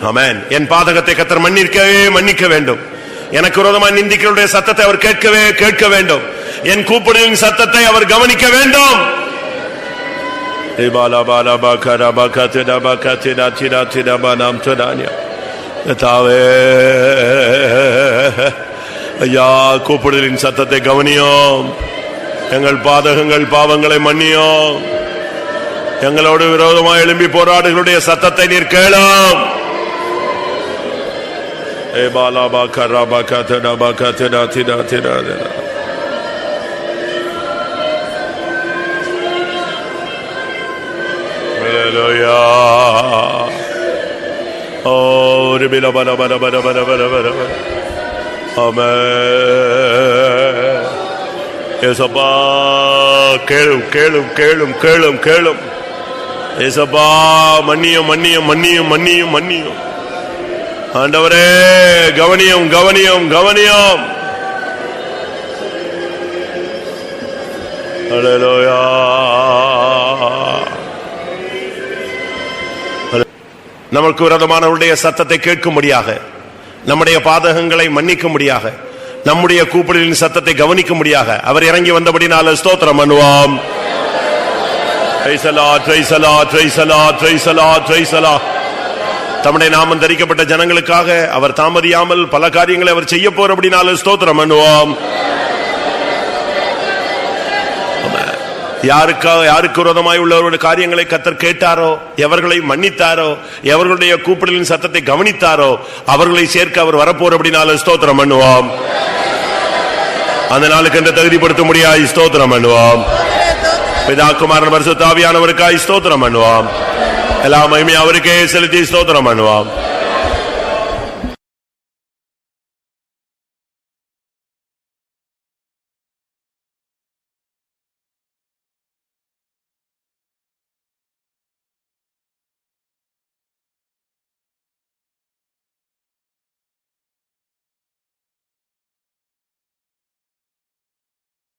Speaker 1: ஆமென். என் பாதகத்தை கர்த்தர் மன்னிக்க வேண்டும். எனக்கு விரோதமாக நிந்திக்கிறவருடைய சத்தத்தை அவர் கேட்க வேண்டும். என் கூப்பிடுவின் சத்தத்தை அவர் கவனிக்க வேண்டும். ஐயா, கூப்பிடுதலின் சத்தத்தை கவனியோம். எங்கள் பாதகங்கள் பாவங்களை மன்னியோம். எங்களோடு விரோதமாக எழும்பி போராடுகளுடைய சத்தத்தை நீர் கேளும். ஏசப்பா, கேளும் கேளும் கேளும் கேளும் கேளும். ஏசப்பா, மன்னியும் மன்னியும் மன்னியும் மன்னியும் மன்னியும். ஆண்டவரே, கவனியும் கவனியும் கவனியும். அல்லேலூயா. நமக்கு விரோதமானவருடைய சத்தத்தை கேட்கும்படியாக, நம்முடைய பாதகங்களை மன்னிக்கும்படியாக, நம்முடைய கூப்பிடலின் சத்தத்தை கவனிக்கும்படியாக அவர் இறங்கி வந்தபடினால ஸ்தோத்திரம் பண்ணுவோம். தம்முடைய நாமம் தரிக்கப்பட்ட ஜனங்களுக்காக அவர் தாமதியாமல் பல காரியங்களை அவர் செய்ய போறபடினால ஸ்தோத்திரம் பண்ணுவோம். யாருக்கு விரோதமாய் உள்ளவருடைய காரியங்களை கர்த்தர் கேட்டாரோ, எவர்களை மன்னித்தாரோ, எவர்களுடைய கூப்பிடலின் சத்தத்தை கவனித்தாரோ, அவர்களை சேர்க்க அவர் வரப்போறபடினால ஸ்தோத்திரம் பண்ணுவோம். அந்த நாளுக்கு என்று தகுதிப்படுத்த முடியாது ஸ்தோத்திரம் பண்ணுவோம். பிதா குமாரன் பரிசுத்த ஆவியானவருக்காய் ஸ்தோத்திரம் பண்ணுவோம். எல்லா மகிமையும் அவருக்கே செலுத்தி ஸ்தோத்திரம் பண்ணுவோம்.